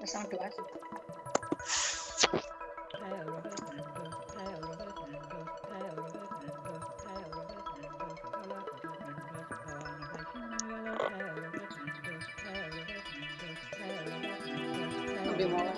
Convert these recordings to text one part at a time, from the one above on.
Pasang doa. Lebih mulai.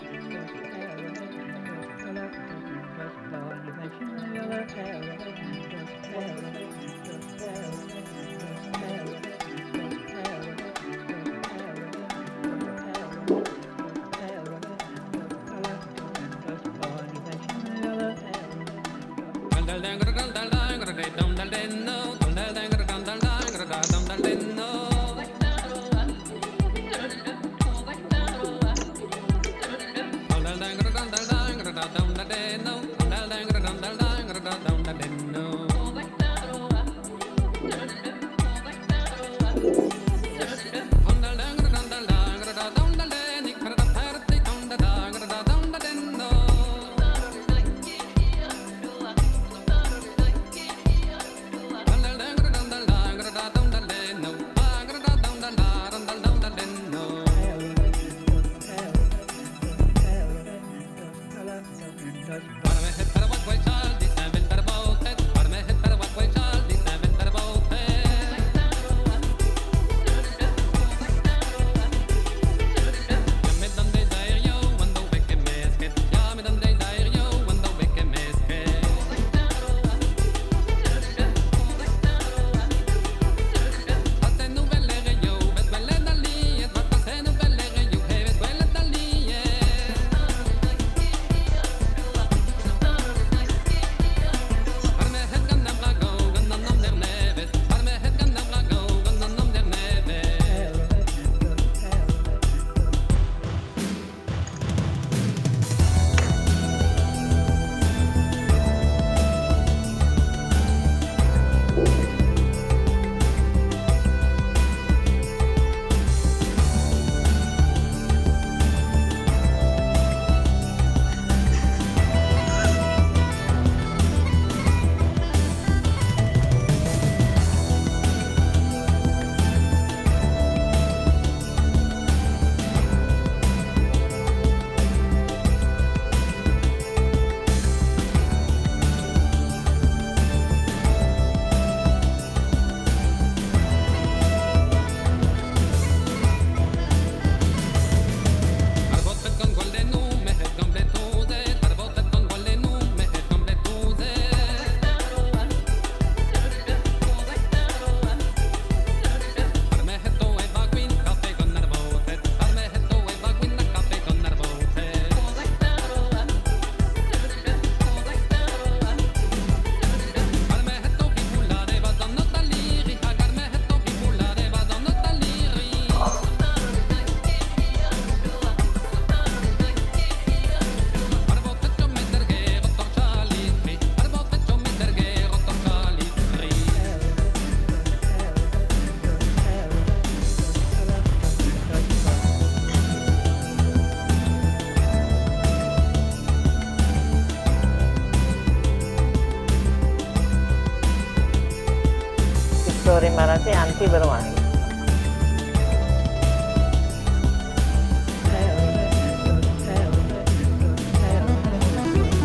Victoria Marati anti bermain.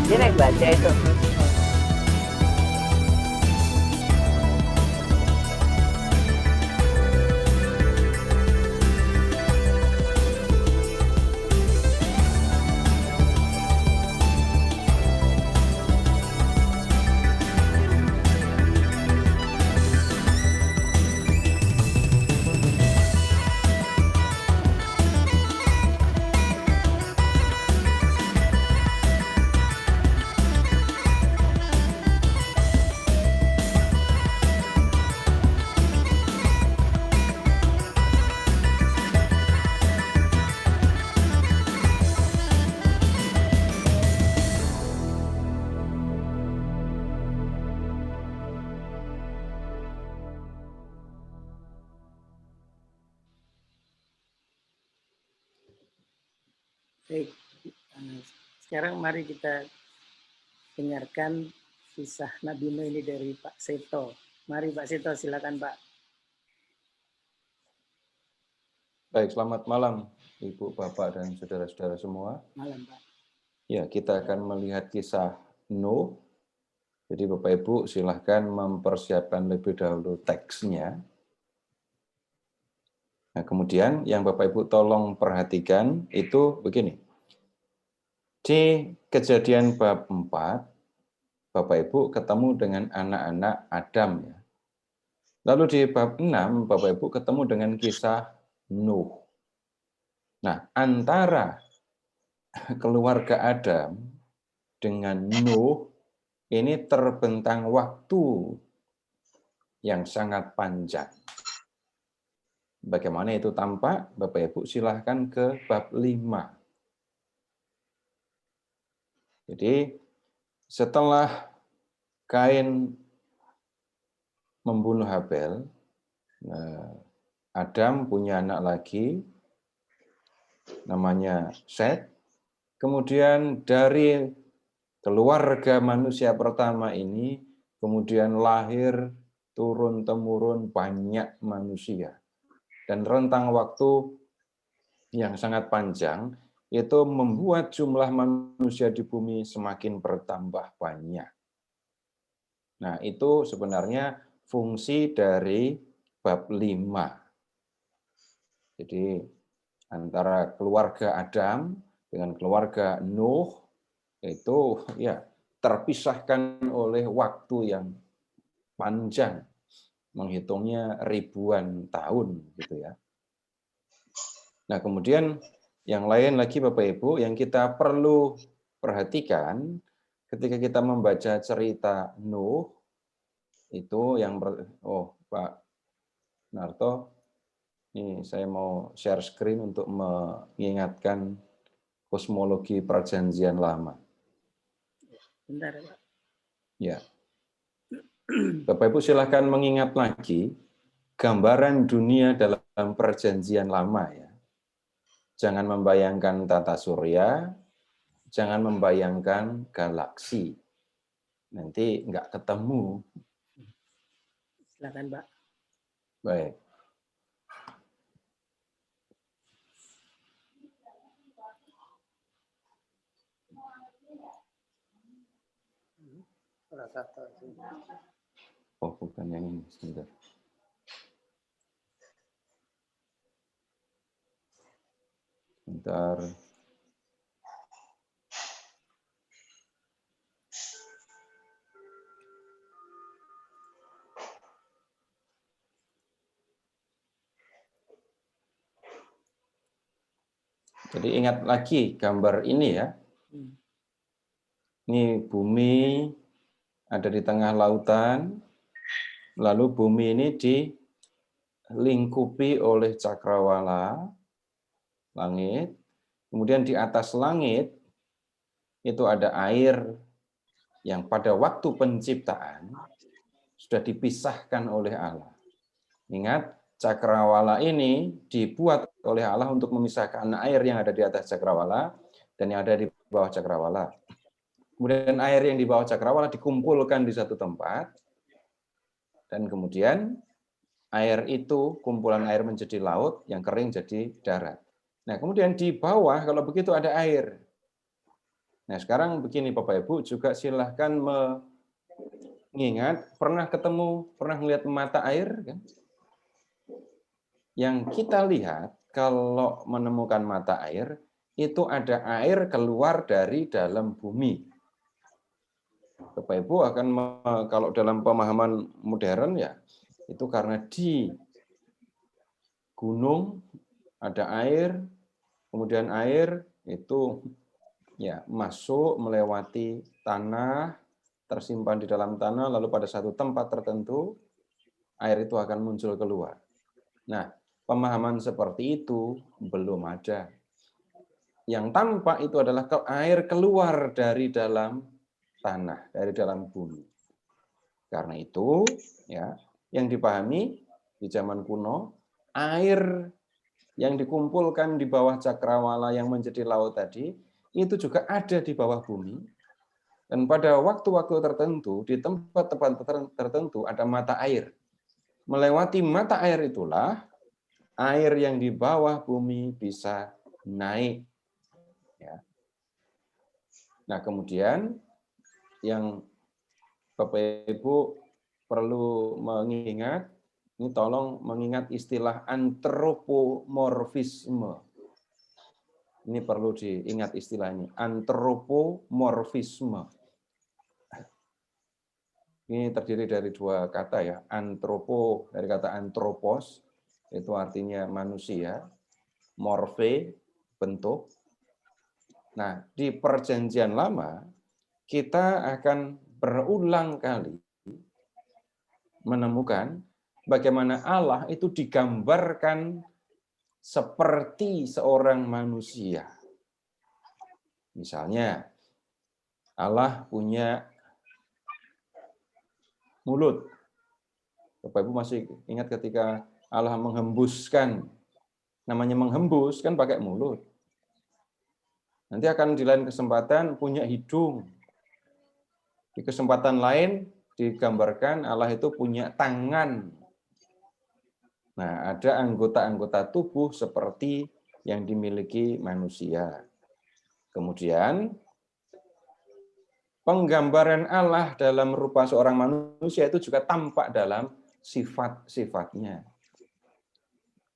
Dia naik baja itu. Baik, sekarang mari kita dengarkan kisah Nabi Nuh ini dari Pak Seto. Mari Pak Seto, silakan Pak. Baik, selamat malam Ibu, Bapak, dan saudara-saudara semua. Malam, Pak. Ya, kita akan melihat kisah Nuh. Jadi Bapak Ibu silahkan mempersiapkan lebih dahulu teksnya. Nah, kemudian yang Bapak Ibu tolong perhatikan itu begini. Di Kejadian bab 4, Bapak Ibu ketemu dengan anak-anak Adam. Ya. Lalu di bab 6, Bapak Ibu ketemu dengan kisah Nuh. Nah, antara keluarga Adam dengan Nuh ini terbentang waktu yang sangat panjang. Bagaimana itu tampak? Bapak Ibu silahkan ke bab 5. Jadi setelah Kain membunuh Habel, Adam punya anak lagi, namanya Set. Kemudian dari keluarga manusia pertama ini, kemudian lahir turun-temurun banyak manusia. Dan rentang waktu yang sangat panjang, itu membuat jumlah manusia di bumi semakin bertambah banyak. Nah, itu sebenarnya fungsi dari bab 5. Jadi, antara keluarga Adam dengan keluarga Nuh itu ya terpisahkan oleh waktu yang panjang, menghitungnya ribuan tahun gitu ya. Nah, kemudian yang lain lagi Bapak Ibu yang kita perlu perhatikan ketika kita membaca cerita Nuh itu yang Pak Narto, ini saya mau share screen untuk mengingatkan kosmologi Perjanjian Lama. Bentar, Pak. Ya. Bapak Ibu silahkan mengingat lagi gambaran dunia dalam Perjanjian Lama ya. Jangan membayangkan tata surya, jangan membayangkan galaksi. Nanti nggak ketemu. Silakan, Pak. Baik. Oh, bukan yang ini, sebentar. Sebentar. Jadi ingat lagi gambar ini ya. Ini bumi ada di tengah lautan, lalu bumi ini dilingkupi oleh cakrawala, langit, kemudian di atas langit itu ada air yang pada waktu penciptaan sudah dipisahkan oleh Allah. Ingat, cakrawala ini dibuat oleh Allah untuk memisahkan air yang ada di atas cakrawala dan yang ada di bawah cakrawala. Kemudian air yang di bawah cakrawala dikumpulkan di satu tempat, dan kemudian air itu, kumpulan air menjadi laut, yang kering jadi darat. Nah, kemudian di bawah, kalau begitu ada air. Nah, sekarang begini Bapak Ibu, juga silahkan mengingat, pernah melihat mata air? Kan? Yang kita lihat, kalau menemukan mata air, itu ada air keluar dari dalam bumi. Bapak Ibu akan kalau dalam pemahaman modern ya itu karena di gunung ada air, kemudian air itu ya masuk melewati tanah, tersimpan di dalam tanah, lalu pada satu tempat tertentu air itu akan muncul keluar. Nah, pemahaman seperti itu belum ada. Yang tampak itu adalah air keluar dari dalam tanah, dari dalam bumi. Karena itu, ya, yang dipahami di zaman kuno, air yang dikumpulkan di bawah cakrawala yang menjadi laut tadi, itu juga ada di bawah bumi. Dan pada waktu-waktu tertentu, di tempat-tempat tertentu ada mata air. Melewati mata air itulah, air yang di bawah bumi bisa naik. Ya. Nah, kemudian yang Bapak Ibu perlu mengingat, ini tolong mengingat istilah antropomorfisme. Ini perlu diingat istilah ini, antropomorfisme. Ini terdiri dari dua kata ya, antropo dari kata antropos, itu artinya manusia, morfe, bentuk. Nah, di Perjanjian Lama, kita akan berulang kali menemukan bagaimana Allah itu digambarkan seperti seorang manusia. Misalnya, Allah punya mulut. Bapak Ibu masih ingat ketika Allah menghembuskan, namanya menghembus kan pakai mulut. Nanti akan di lain kesempatan punya hidung. Di kesempatan lain digambarkan Allah itu punya tangan. Nah, ada anggota-anggota tubuh seperti yang dimiliki manusia. Kemudian, penggambaran Allah dalam rupa seorang manusia itu juga tampak dalam sifat-sifatnya.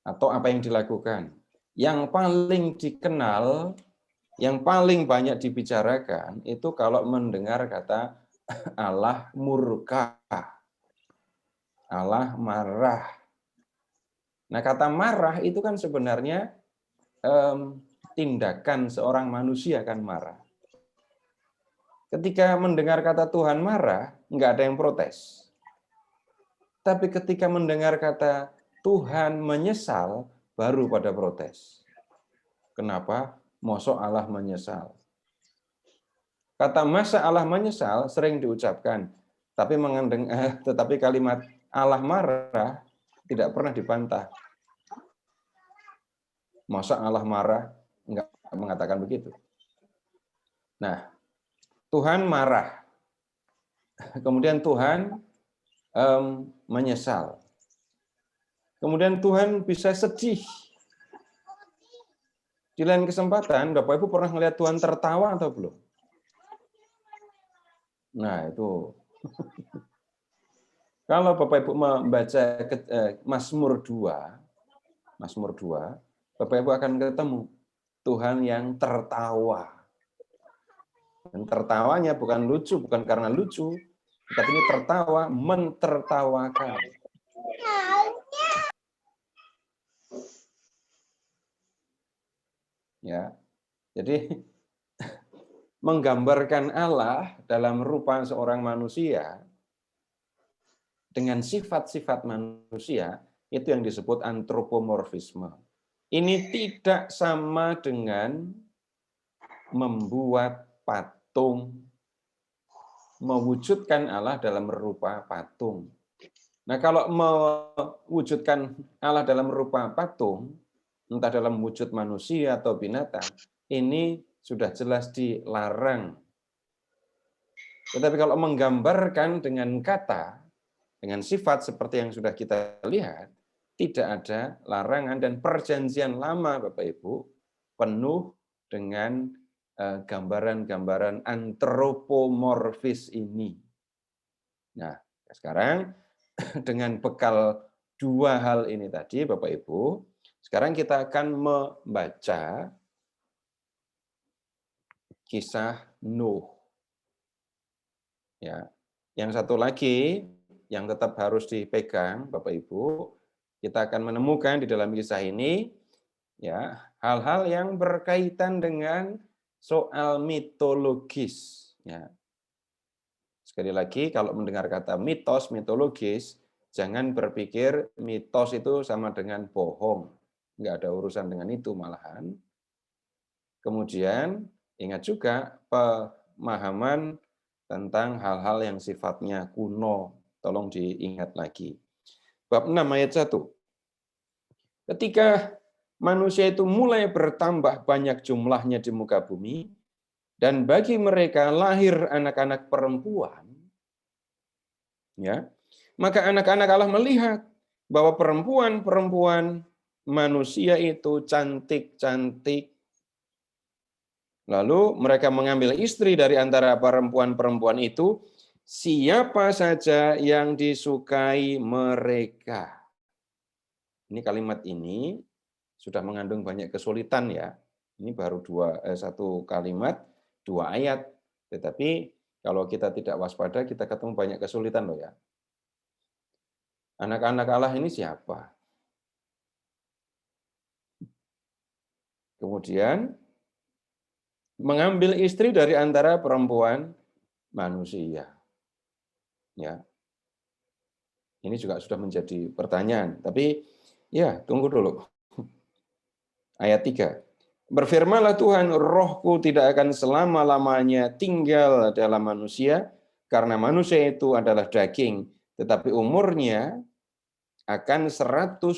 Atau apa yang dilakukan. Yang paling dikenal, yang paling banyak dibicarakan, itu kalau mendengar kata Allah murka, Allah marah. Nah, kata marah itu kan sebenarnya tindakan seorang manusia kan marah. Ketika mendengar kata Tuhan marah, nggak ada yang protes. Tapi ketika mendengar kata Tuhan menyesal, baru pada protes. Kenapa? Mosok Allah menyesal. Kata masa Allah menyesal sering diucapkan, tetapi kalimat Allah marah tidak pernah dibantah. Masa Allah marah? Enggak mengatakan begitu. Nah, Tuhan marah. Kemudian Tuhan menyesal. Kemudian Tuhan bisa sedih. Di lain kesempatan, Bapak Ibu pernah melihat Tuhan tertawa atau belum? Nah, itu. Kalau Bapak Ibu membaca Mazmur 2, Bapak Ibu akan ketemu Tuhan yang tertawa. Dan tertawanya bukan lucu, bukan karena lucu, tapi ini tertawa, mentertawakan. Ya. Jadi menggambarkan Allah dalam rupa seorang manusia dengan sifat-sifat manusia, itu yang disebut antropomorfisme. Ini tidak sama dengan membuat patung, mewujudkan Allah dalam rupa patung. Nah, kalau mewujudkan Allah dalam rupa patung, entah dalam wujud manusia atau binatang, ini sudah jelas dilarang. Tetapi kalau menggambarkan dengan kata, dengan sifat seperti yang sudah kita lihat, tidak ada larangan, dan Perjanjian Lama, Bapak Ibu, penuh dengan gambaran-gambaran antropomorfis ini. Nah, sekarang dengan bekal dua hal ini tadi, Bapak Ibu, sekarang kita akan membaca kisah Nuh. Ya, yang satu lagi yang tetap harus dipegang, Bapak Ibu, kita akan menemukan di dalam kisah ini ya hal-hal yang berkaitan dengan soal mitologis. Ya. Sekali lagi, kalau mendengar kata mitos, mitologis, jangan berpikir mitos itu sama dengan bohong. Nggak ada urusan dengan itu malahan. Kemudian, ingat juga pemahaman tentang hal-hal yang sifatnya kuno. Tolong diingat lagi. Bab 6 ayat 1. Ketika manusia itu mulai bertambah banyak jumlahnya di muka bumi, dan bagi mereka lahir anak-anak perempuan, ya, maka anak-anak Allah melihat bahwa perempuan-perempuan manusia itu cantik-cantik Lalu mereka mengambil istri dari antara perempuan-perempuan itu, siapa saja yang disukai mereka. Ini kalimat ini sudah mengandung banyak kesulitan ya. Ini baru satu kalimat, 2 ayat. Tetapi kalau kita tidak waspada, kita ketemu banyak kesulitan loh ya. Anak-anak Allah ini siapa? Kemudian mengambil istri dari antara perempuan manusia. Ya. Ini juga sudah menjadi pertanyaan. Tapi ya, tunggu dulu. Ayat 3. Berfirmanlah Tuhan, rohku tidak akan selama-lamanya tinggal dalam manusia, karena manusia itu adalah daging, tetapi umurnya akan 120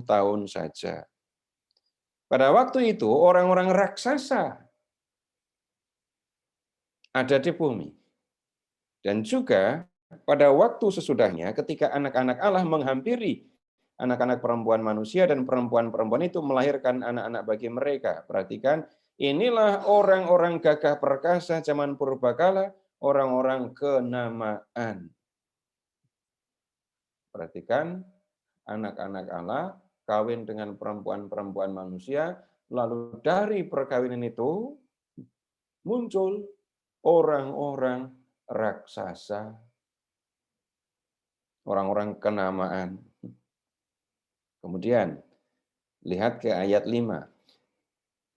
tahun saja. Pada waktu itu, orang-orang raksasa ada di bumi. Dan juga pada waktu sesudahnya, ketika anak-anak Allah menghampiri anak-anak perempuan manusia dan perempuan-perempuan itu melahirkan anak-anak bagi mereka. Perhatikan, inilah orang-orang gagah perkasa zaman purbakala, orang-orang kenamaan. Perhatikan, anak-anak Allah kawin dengan perempuan-perempuan manusia, lalu dari perkawinan itu muncul orang-orang raksasa, orang-orang kenamaan. Kemudian, lihat ke ayat 5.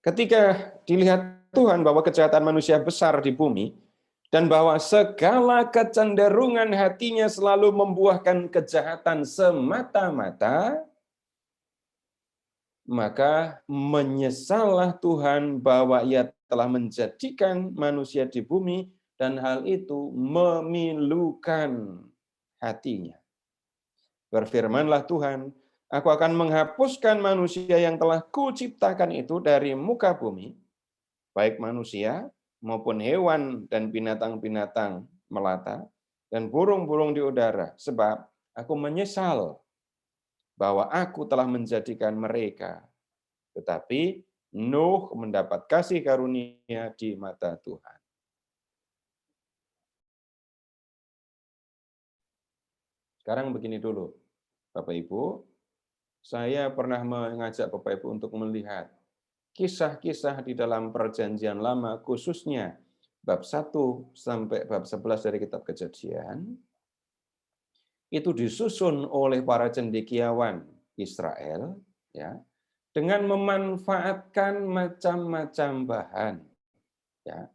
Ketika dilihat Tuhan bahwa kejahatan manusia besar di bumi, dan bahwa segala kecenderungan hatinya selalu membuahkan kejahatan semata-mata, maka menyesallah Tuhan bahwa Ia telah menjadikan manusia di bumi, dan hal itu memilukan hatinya. Berfirmanlah Tuhan, aku akan menghapuskan manusia yang telah kuciptakan itu dari muka bumi, baik manusia maupun hewan dan binatang-binatang melata, dan burung-burung di udara, sebab aku menyesal bahwa aku telah menjadikan mereka. Tetapi Nuh mendapat kasih karunia di mata Tuhan. Sekarang begini dulu, Bapak Ibu, saya pernah mengajak Bapak Ibu untuk melihat kisah-kisah di dalam Perjanjian Lama, khususnya bab 1 sampai bab 11 dari kitab Kejadian, itu disusun oleh para cendekiawan Israel, ya, dengan memanfaatkan macam-macam bahan. Ya.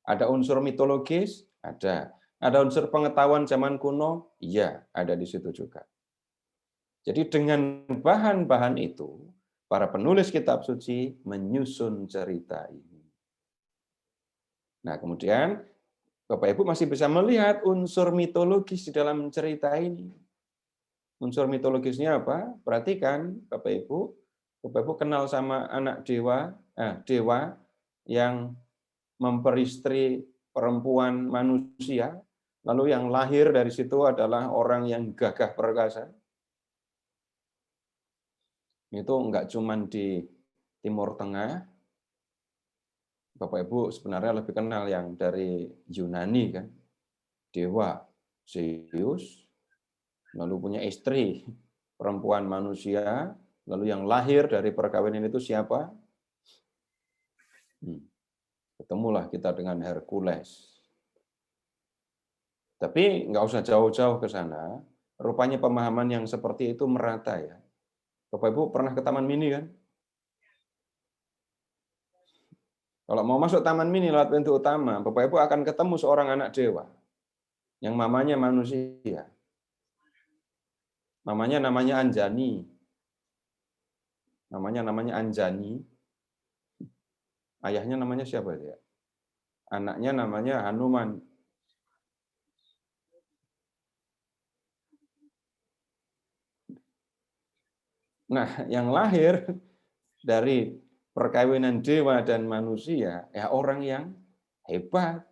Ada unsur mitologis, ada. Ada unsur pengetahuan zaman kuno, iya, ada di situ juga. Jadi dengan bahan-bahan itu, para penulis kitab suci menyusun cerita ini. Nah, kemudian Bapak Ibu masih bisa melihat unsur mitologis di dalam cerita ini. Unsur mitologisnya apa? Perhatikan, Bapak Ibu kenal sama anak dewa yang memperistri perempuan manusia, lalu yang lahir dari situ adalah orang yang gagah perkasa. Itu enggak cuma di Timur Tengah. Bapak Ibu sebenarnya lebih kenal yang dari Yunani kan. Dewa Zeus, lalu punya istri perempuan manusia, lalu yang lahir dari perkawinan itu siapa? Ketemulah kita dengan Hercules. Tapi nggak usah jauh-jauh ke sana, rupanya pemahaman yang seperti itu merata ya. Bapak Ibu pernah ke Taman Mini kan? Kalau mau masuk Taman Mini lewat pintu utama, Bapak Ibu akan ketemu seorang anak dewa yang mamanya manusia. Namanya Anjani. Namanya Anjani. Ayahnya namanya siapa dia? Anaknya namanya Hanuman. Nah, yang lahir dari perkawinan dewa dan manusia, ya orang yang hebat.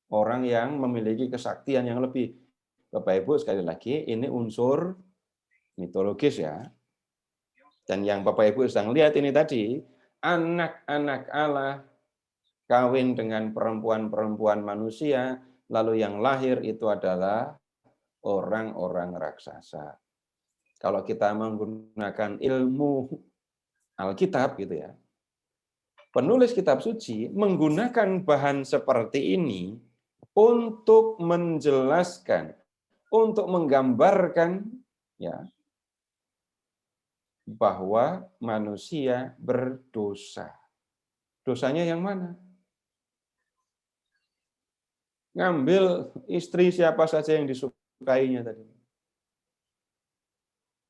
Orang yang memiliki kesaktian yang lebih. Bapak Ibu, sekali lagi, ini unsur mitologis ya. Dan yang Bapak Ibu sedang lihat ini tadi anak-anak Allah kawin dengan perempuan-perempuan manusia, lalu yang lahir itu adalah orang-orang raksasa. Kalau kita menggunakan ilmu Alkitab gitu ya, penulis kitab suci menggunakan bahan seperti ini untuk menjelaskan, untuk menggambarkan ya bahwa manusia berdosa. Dosanya yang mana? Ngambil istri siapa saja yang disukainya tadi.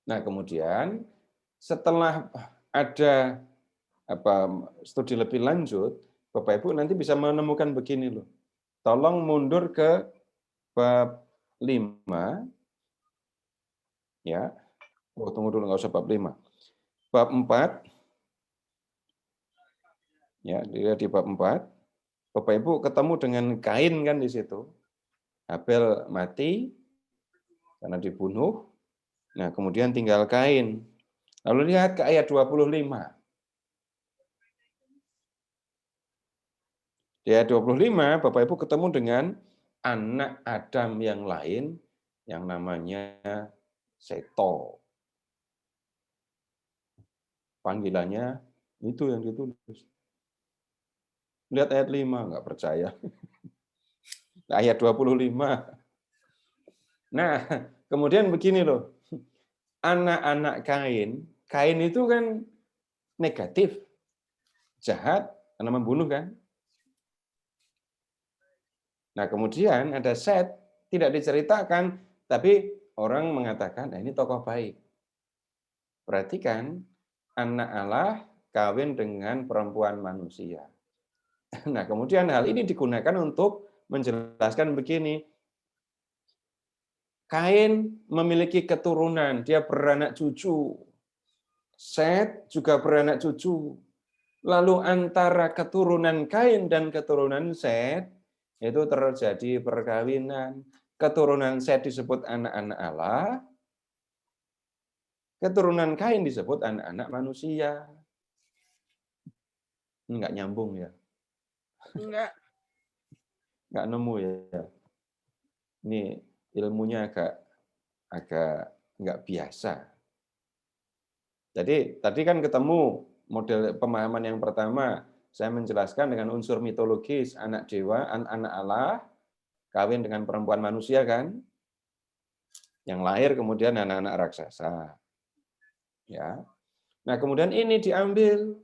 Nah, kemudian setelah ada studi lebih lanjut, Bapak Ibu nanti bisa menemukan begini loh. Tolong mundur ke bab 5 ya. Oh, tunggu dulu, nggak usah bab 5. Bab 4 ya, dia di bab 4. Bapak Ibu ketemu dengan Kain kan di situ. Habel mati karena dibunuh. Nah, kemudian tinggal Kain. Lalu lihat ke ayat 25. Di ayat 25, Bapak Ibu ketemu dengan anak Adam yang lain yang namanya Seto. Panggilannya itu yang ditulis. Lihat ayat 5, nggak percaya. Ayat 25. Nah, kemudian begini loh. Anak-anak Kain itu kan negatif, jahat, karena membunuh kan. Nah, kemudian ada Set, tidak diceritakan, tapi orang mengatakan, nah ini tokoh baik. Perhatikan, anak Allah kawin dengan perempuan manusia. Nah, kemudian hal ini digunakan untuk menjelaskan begini. Kain memiliki keturunan, dia beranak cucu. Set juga beranak cucu. Lalu antara keturunan Kain dan keturunan Set, itu terjadi perkawinan. Keturunan Set disebut anak-anak Allah, keturunan Kain disebut anak-anak manusia. Enggak nyambung ya? Enggak nemu ya? Ini ilmunya agak enggak biasa. Jadi tadi kan ketemu model pemahaman yang pertama, saya menjelaskan dengan unsur mitologis, anak dewa, anak Allah, kawin dengan perempuan manusia kan, yang lahir kemudian anak-anak raksasa. Ya. Nah, kemudian ini diambil,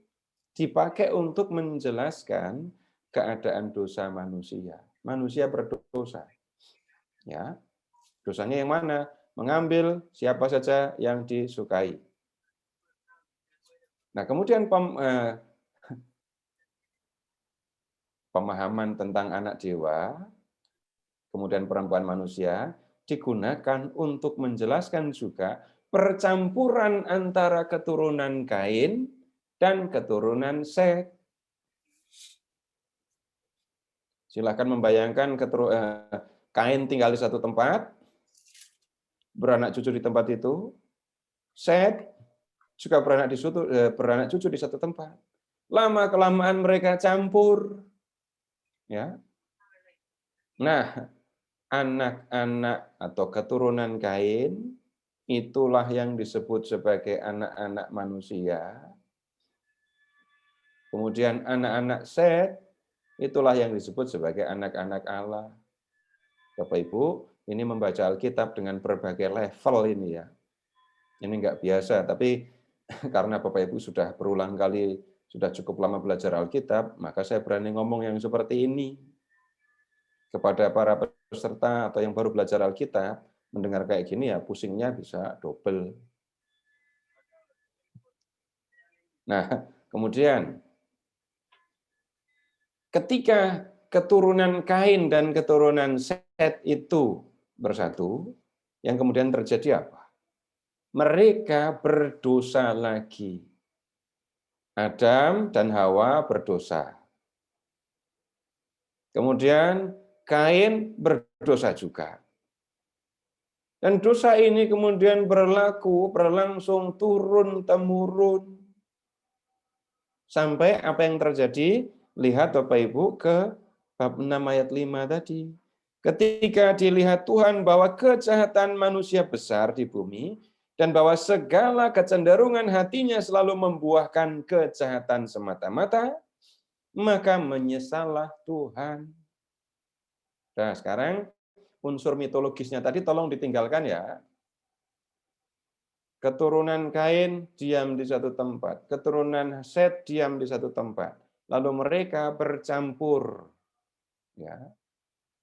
dipakai untuk menjelaskan keadaan dosa manusia. Manusia berdosa. Ya. Dosanya yang mana? Mengambil siapa saja yang disukai. Nah, kemudian pemahaman tentang anak dewa, kemudian perempuan manusia, digunakan untuk menjelaskan juga percampuran antara keturunan Kain dan keturunan Set. Silakan membayangkan Kain tinggal di satu tempat, beranak cucu di tempat itu, Set juga beranak cucu di satu tempat. Lama-kelamaan mereka campur. Ya. Nah, anak-anak atau keturunan Kain, itulah yang disebut sebagai anak-anak manusia. Kemudian anak-anak Set, itulah yang disebut sebagai anak-anak Allah. Bapak Ibu, ini membaca Alkitab dengan berbagai level ini ya. Ini enggak biasa, tapi karena Bapak Ibu sudah berulang kali, sudah cukup lama belajar Alkitab, maka saya berani ngomong yang seperti ini. Kepada para peserta atau yang baru belajar Alkitab, mendengar kayak gini ya pusingnya bisa double. Nah, kemudian ketika keturunan Kain dan keturunan Set itu bersatu, yang kemudian terjadi apa? Mereka berdosa lagi. Adam dan Hawa berdosa. Kemudian Kain berdosa juga. Dan dosa ini kemudian berlangsung turun-temurun. Sampai apa yang terjadi, lihat Bapak Ibu ke bab 6 ayat 5 tadi. Ketika dilihat Tuhan bahwa kejahatan manusia besar di bumi, dan bahwa segala kecenderungan hatinya selalu membuahkan kejahatan semata-mata, maka menyesallah Tuhan. Nah, sekarang unsur mitologisnya tadi tolong ditinggalkan ya. Keturunan Kain diam di satu tempat, keturunan Set diam di satu tempat. Lalu mereka bercampur. Ya.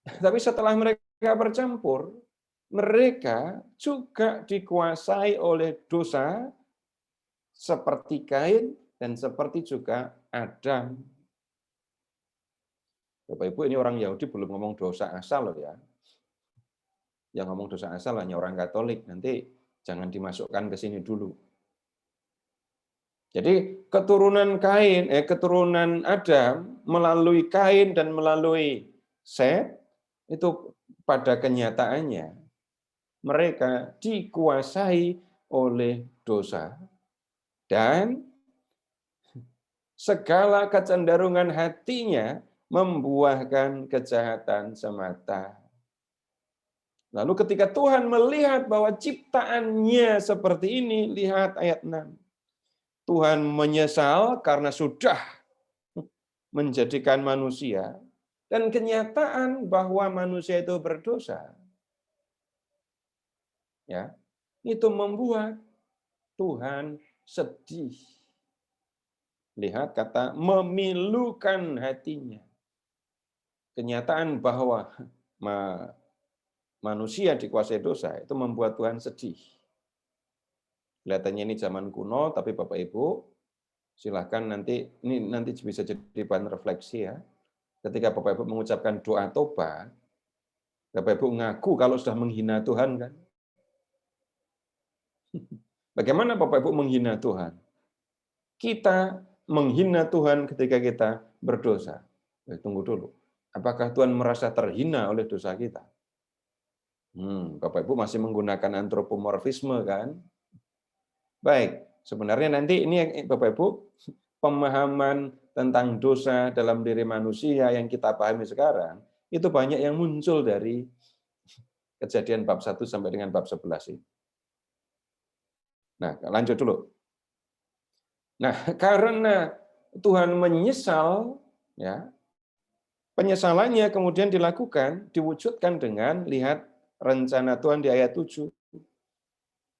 Tapi setelah mereka bercampur, mereka juga dikuasai oleh dosa seperti Kain dan seperti juga Adam. Bapak Ibu, ini orang Yahudi belum ngomong dosa asal loh ya. Yang ngomong dosa asal hanya orang Katolik. Nanti jangan dimasukkan ke sini dulu. Jadi keturunan keturunan Adam melalui Kain dan melalui Set itu pada kenyataannya mereka dikuasai oleh dosa dan segala kecenderungan hatinya membuahkan kejahatan semata. Lalu ketika Tuhan melihat bahwa ciptaannya seperti ini, lihat ayat 6. Tuhan menyesal karena sudah menjadikan manusia, dan kenyataan bahwa manusia itu berdosa, ya, itu membuat Tuhan sedih. Lihat kata memilukan hatinya. Kenyataan bahwa manusia dikuasai dosa itu membuat Tuhan sedih. Kelihatannya ini zaman kuno, tapi Bapak Ibu silahkan nanti bisa jadi bahan refleksi ya. Ketika Bapak Ibu mengucapkan doa tobat, Bapak Ibu ngaku kalau sudah menghina Tuhan kan? Bagaimana Bapak Ibu menghina Tuhan? Kita menghina Tuhan ketika kita berdosa. Tunggu dulu. Apakah Tuhan merasa terhina oleh dosa kita? Bapak Ibu masih menggunakan antropomorfisme kan? Baik, sebenarnya nanti ini Bapak Ibu pemahaman tentang dosa dalam diri manusia yang kita pahami sekarang itu banyak yang muncul dari Kejadian bab 1 sampai dengan bab 11 ini. Nah, lanjut dulu. Nah, karena Tuhan menyesal, ya, penyesalannya kemudian diwujudkan dengan lihat rencana Tuhan di ayat 7.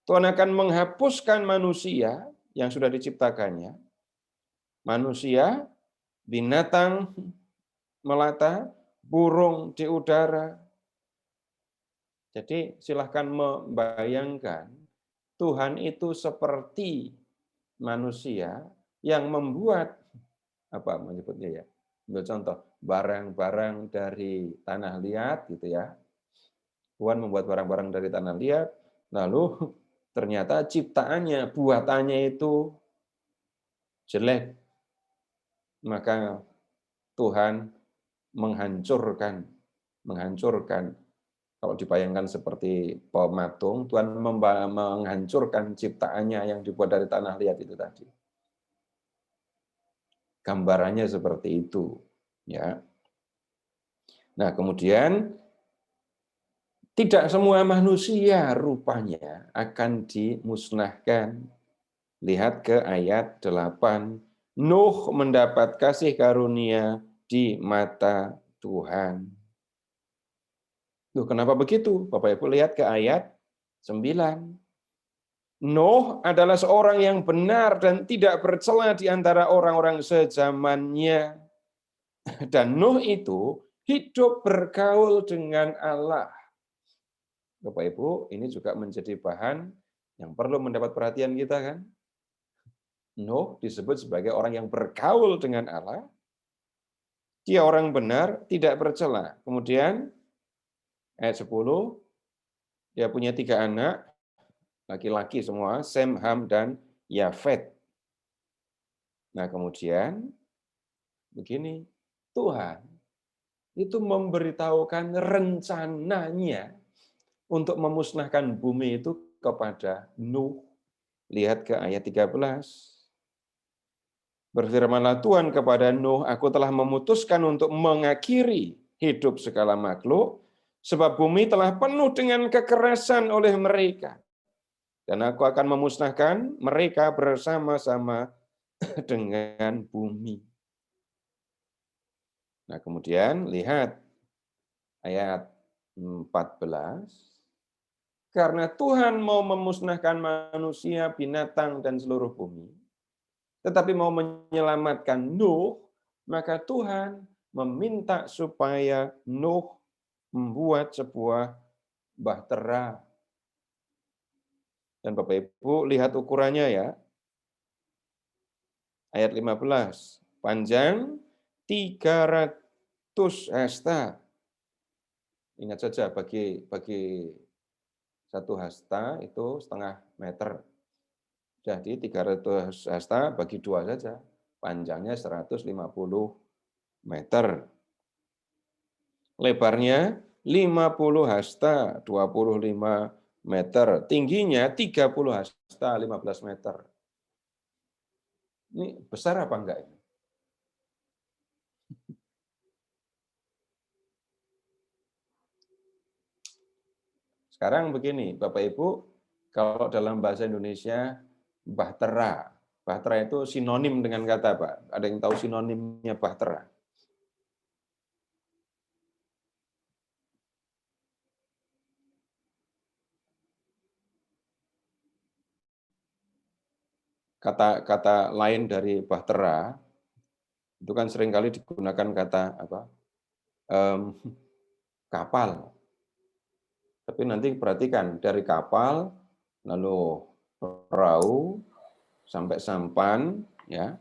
Tuhan akan menghapuskan manusia yang sudah diciptakannya, manusia, binatang melata, burung di udara. Jadi silahkan membayangkan Tuhan itu seperti manusia yang membuat apa menyebutnya ya, ambil contoh barang-barang dari tanah liat gitu ya. Tuhan membuat barang-barang dari tanah liat, lalu ternyata ciptaannya, buatannya itu jelek, maka Tuhan menghancurkan. Kalau dibayangkan seperti pematung, Tuhan menghancurkan ciptaannya yang dibuat dari tanah liat itu tadi. Gambarannya seperti itu, ya. Nah, kemudian tidak semua manusia rupanya akan dimusnahkan. Lihat ke ayat 8. Nuh mendapat kasih karunia di mata Tuhan. Loh, kenapa begitu? Bapak Ibu lihat ke ayat 9. Nuh adalah seorang yang benar dan tidak bercela di antara orang-orang sezamannya. Dan Nuh itu hidup bergaul dengan Allah. Bapak Ibu, ini juga menjadi bahan yang perlu mendapat perhatian kita kan? Nuh disebut sebagai orang yang bergaul dengan Allah. Dia orang benar, tidak bercela. Kemudian ayat 10, dia punya 3 anak, laki-laki semua, Sem, Ham, dan Yafet. Nah kemudian, begini, Tuhan itu memberitahukan rencananya untuk memusnahkan bumi itu kepada Nuh. Lihat ke ayat 13. Berfirmanlah Tuhan kepada Nuh, aku telah memutuskan untuk mengakhiri hidup segala makhluk, sebab bumi telah penuh dengan kekerasan oleh mereka. Dan aku akan memusnahkan mereka bersama-sama dengan bumi. Nah, kemudian lihat ayat 14. Karena Tuhan mau memusnahkan manusia, binatang, dan seluruh bumi, tetapi mau menyelamatkan Nuh, maka Tuhan meminta supaya Nuh membuat sebuah bahtera. Dan Bapak Ibu lihat ukurannya ya. Ayat 15, panjang 300 hasta. Ingat saja bagi satu hasta itu setengah meter. Jadi 300 hasta bagi 2 saja. Panjangnya 150 meter. Lebarnya 50 hasta, 25 meter. Tingginya 30 hasta, 15 meter. Ini besar apa enggak ini? Sekarang begini, Bapak Ibu, kalau dalam bahasa Indonesia, bahtera. Bahtera itu sinonim dengan kata apa? Ada yang tahu sinonimnya bahtera? Kata lain dari bahtera itu kan seringkali digunakan kata apa? Kapal. Tapi nanti perhatikan dari kapal, lalu perahu sampai sampan, ya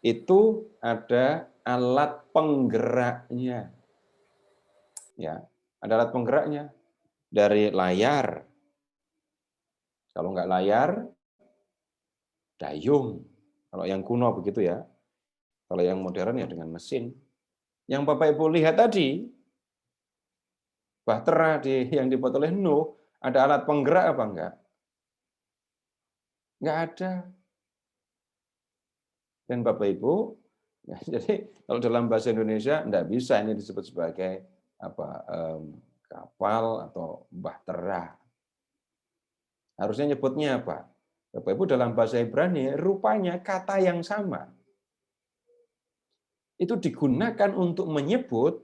itu ada alat penggeraknya. Ya, ada alat penggeraknya dari layar. Kalau nggak layar, dayung. Kalau yang kuno begitu ya. Kalau yang modern ya dengan mesin. Yang Bapak Ibu lihat tadi, bahtera yang dibuat oleh Nuh, ada alat penggerak apa enggak? Enggak ada. Dan Bapak Ibu, ya, jadi kalau dalam bahasa Indonesia enggak bisa ini disebut sebagai apa kapal atau bahtera. Harusnya nyebutnya apa? Bapak Ibu dalam bahasa Ibrani rupanya kata yang sama. Itu digunakan untuk menyebut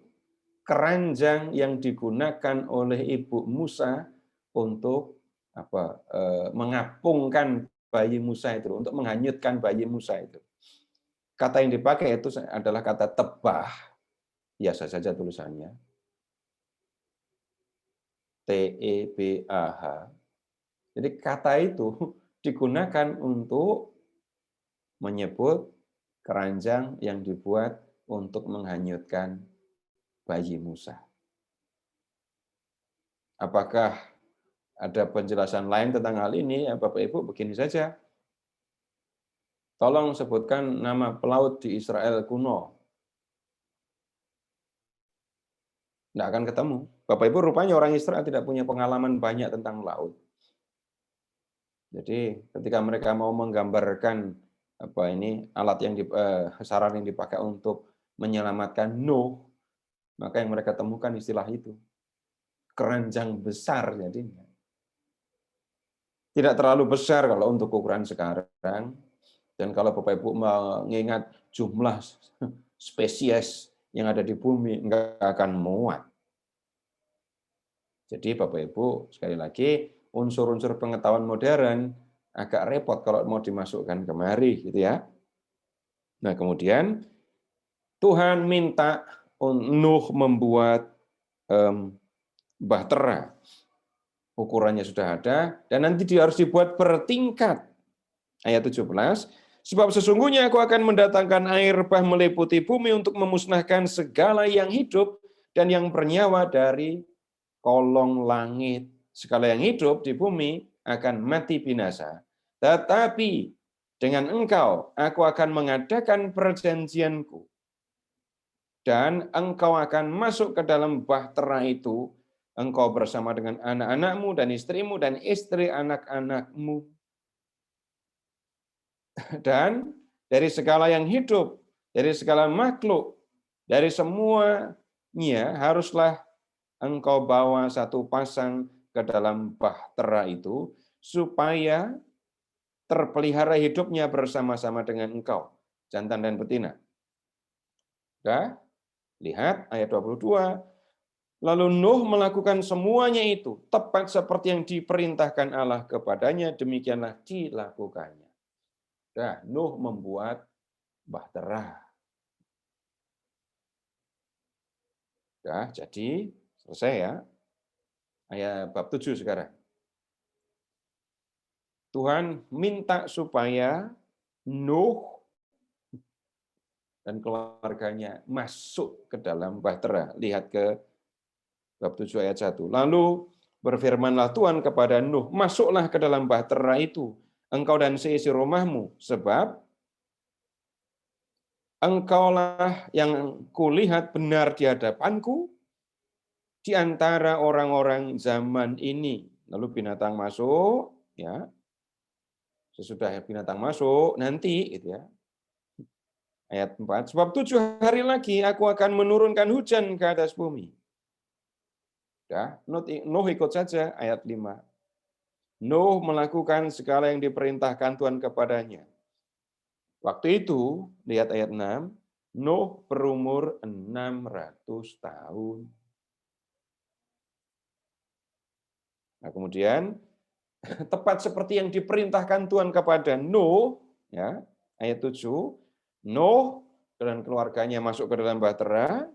keranjang yang digunakan oleh Ibu Musa untuk mengapungkan bayi Musa itu, untuk menghanyutkan bayi Musa itu. Kata yang dipakai itu adalah kata tebah, biasa saja tulisannya, T-E-B-A-H. Jadi kata itu digunakan untuk menyebut keranjang yang dibuat untuk menghanyutkan bayi Musa. Apakah ada penjelasan lain tentang hal ini? Ya, Bapak Ibu, begini saja. Tolong sebutkan nama pelaut di Israel kuno. Tidak akan ketemu. Bapak Ibu, rupanya orang Israel tidak punya pengalaman banyak tentang laut. Jadi ketika mereka mau menggambarkan alat yang saran yang dipakai untuk menyelamatkan Nuh, maka yang mereka temukan istilah itu. Keranjang besar jadinya. Tidak terlalu besar kalau untuk ukuran sekarang. Dan kalau Bapak Ibu mengingat jumlah spesies yang ada di bumi, enggak akan muat. Jadi Bapak Ibu, sekali lagi, unsur-unsur pengetahuan modern agak repot kalau mau dimasukkan kemari, gitu ya. Nah, kemudian Tuhan minta Nuh membuat bahtera. Ukurannya sudah ada, dan nanti dia harus dibuat bertingkat. Ayat 17, sebab sesungguhnya aku akan mendatangkan air bah meliputi bumi untuk memusnahkan segala yang hidup dan yang bernyawa dari kolong langit. Segala yang hidup di bumi akan mati binasa. Tetapi dengan engkau aku akan mengadakan perjanjianku. Dan engkau akan masuk ke dalam bahtera itu, engkau bersama dengan anak-anakmu dan istrimu dan istri anak-anakmu. Dan dari segala yang hidup, dari segala makhluk, dari semuanya haruslah engkau bawa satu pasang ke dalam bahtera itu, supaya terpelihara hidupnya bersama-sama dengan engkau, jantan dan betina. Sudah? Lihat ayat 22. Lalu Nuh melakukan semuanya itu, tepat seperti yang diperintahkan Allah kepadanya, demikianlah dilakukannya. Sudah, Nuh membuat bahtera. Sudah, jadi selesai ya. Ayat bab 7 sekarang. Tuhan minta supaya Nuh dan keluarganya masuk ke dalam bahtera. Lihat ke bab 7 ayat 1. Lalu berfirmanlah Tuhan kepada Nuh, masuklah ke dalam bahtera itu, engkau dan seisi rumahmu, sebab engkaulah yang kulihat benar di hadapanku di antara orang-orang zaman ini. Lalu binatang masuk, ya. Sesudah binatang masuk, nanti gitu ya. Ayat 4, sebab 7 hari lagi aku akan menurunkan hujan ke atas bumi. Ya, Nuh ikut saja ayat 5. Nuh melakukan segala yang diperintahkan Tuhan kepadanya. Waktu itu, lihat ayat 6, Nuh berumur 600 tahun. Nah, kemudian tepat seperti yang diperintahkan Tuhan kepada Nuh, ya, ayat 7, Nuh dan keluarganya masuk ke dalam bahtera,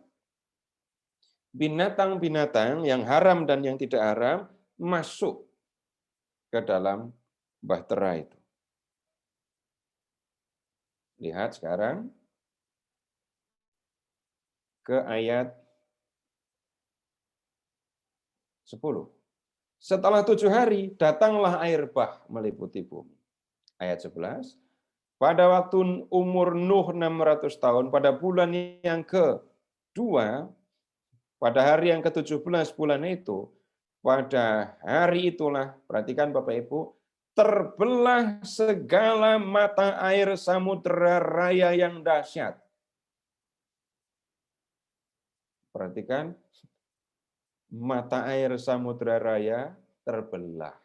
binatang-binatang yang haram dan yang tidak haram masuk ke dalam bahtera itu. Lihat sekarang ke ayat 10. Setelah 7 hari, datanglah air bah meliputi bumi. Ayat 11. Pada waktu umur Nuh 600 tahun, pada bulan yang kedua, pada hari yang ke-17 bulan itu, pada hari itulah, perhatikan Bapak Ibu, terbelah segala mata air samudera raya yang dahsyat. Perhatikan, mata air samudera raya terbelah.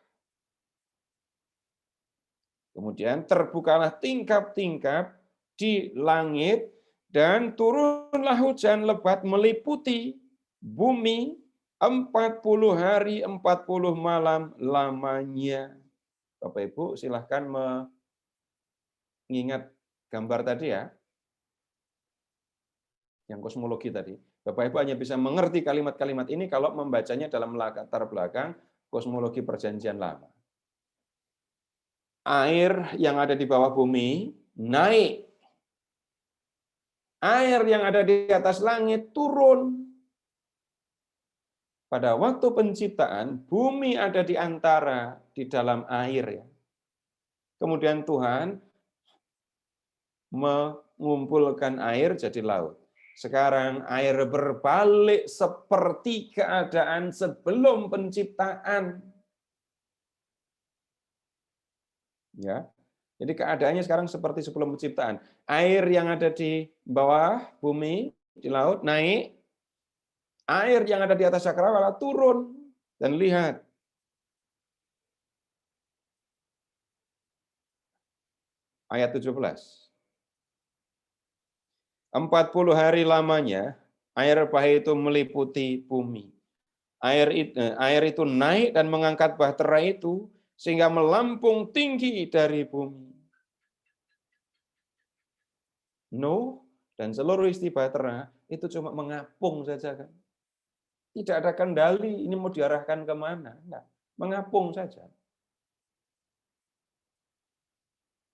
Kemudian terbukalah tingkap-tingkap di langit dan turunlah hujan lebat meliputi bumi 40 hari 40 malam lamanya. Bapak Ibu silahkan mengingat gambar tadi ya, yang kosmologi tadi. Bapak Ibu hanya bisa mengerti kalimat-kalimat ini kalau membacanya dalam latar belakang kosmologi perjanjian lama. Air yang ada di bawah bumi naik. Air yang ada di atas langit turun. Pada waktu penciptaan, bumi ada di antara, di dalam air. Ya. Kemudian Tuhan mengumpulkan air jadi laut. Sekarang air berbalik seperti keadaan sebelum penciptaan. Ya. Jadi keadaannya sekarang seperti sebelum penciptaan. Air yang ada di bawah bumi, di laut, naik. Air yang ada di atas cakrawala turun. Dan lihat. Ayat 17. 40 hari lamanya, air bah itu meliputi bumi. Air itu naik dan mengangkat bahtera itu, sehingga melampung tinggi dari bumi. Nuh dan seluruh isi bahtera itu cuma mengapung saja kan. Tidak ada kendali, ini mau diarahkan kemana. Enggak, mengapung saja.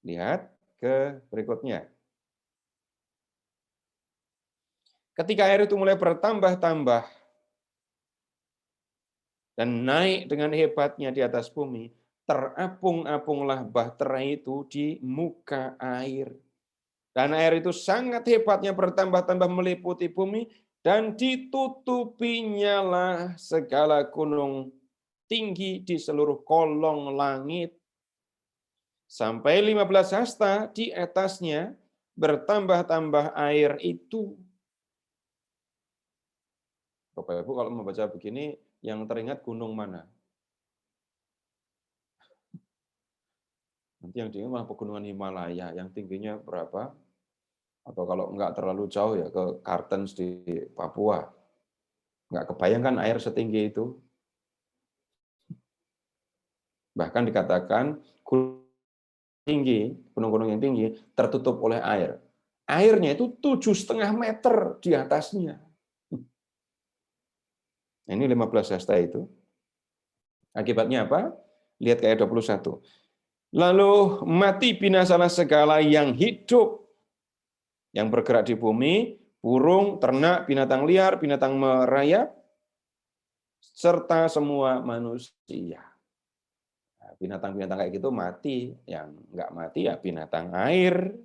Lihat ke berikutnya. Ketika air itu mulai bertambah-tambah dan naik dengan hebatnya di atas bumi, terapung-apunglah bahtera itu di muka air. Dan air itu sangat hebatnya bertambah-tambah meliputi bumi, dan ditutupinya lah segala gunung tinggi di seluruh kolong langit. Sampai 15 hasta di atasnya, bertambah-tambah air itu. Bapak Ibu kalau membaca begini, yang teringat gunung mana? Nanti yang diingat malah pegunungan Himalaya, yang tingginya berapa? Atau kalau enggak terlalu jauh ya ke Kartens di Papua. Enggak kebayangkan air setinggi itu. Bahkan dikatakan gunung-gunung yang tinggi tertutup oleh air. Airnya itu 7,5 meter di atasnya. Ini 15 hasta itu. Akibatnya apa? Lihat ke ayat 21. Lalu mati binasalah segala yang hidup, yang bergerak di bumi, burung, ternak, binatang liar, binatang merayap, serta semua manusia. Nah, binatang-binatang kayak gitu mati, yang enggak mati ya binatang air.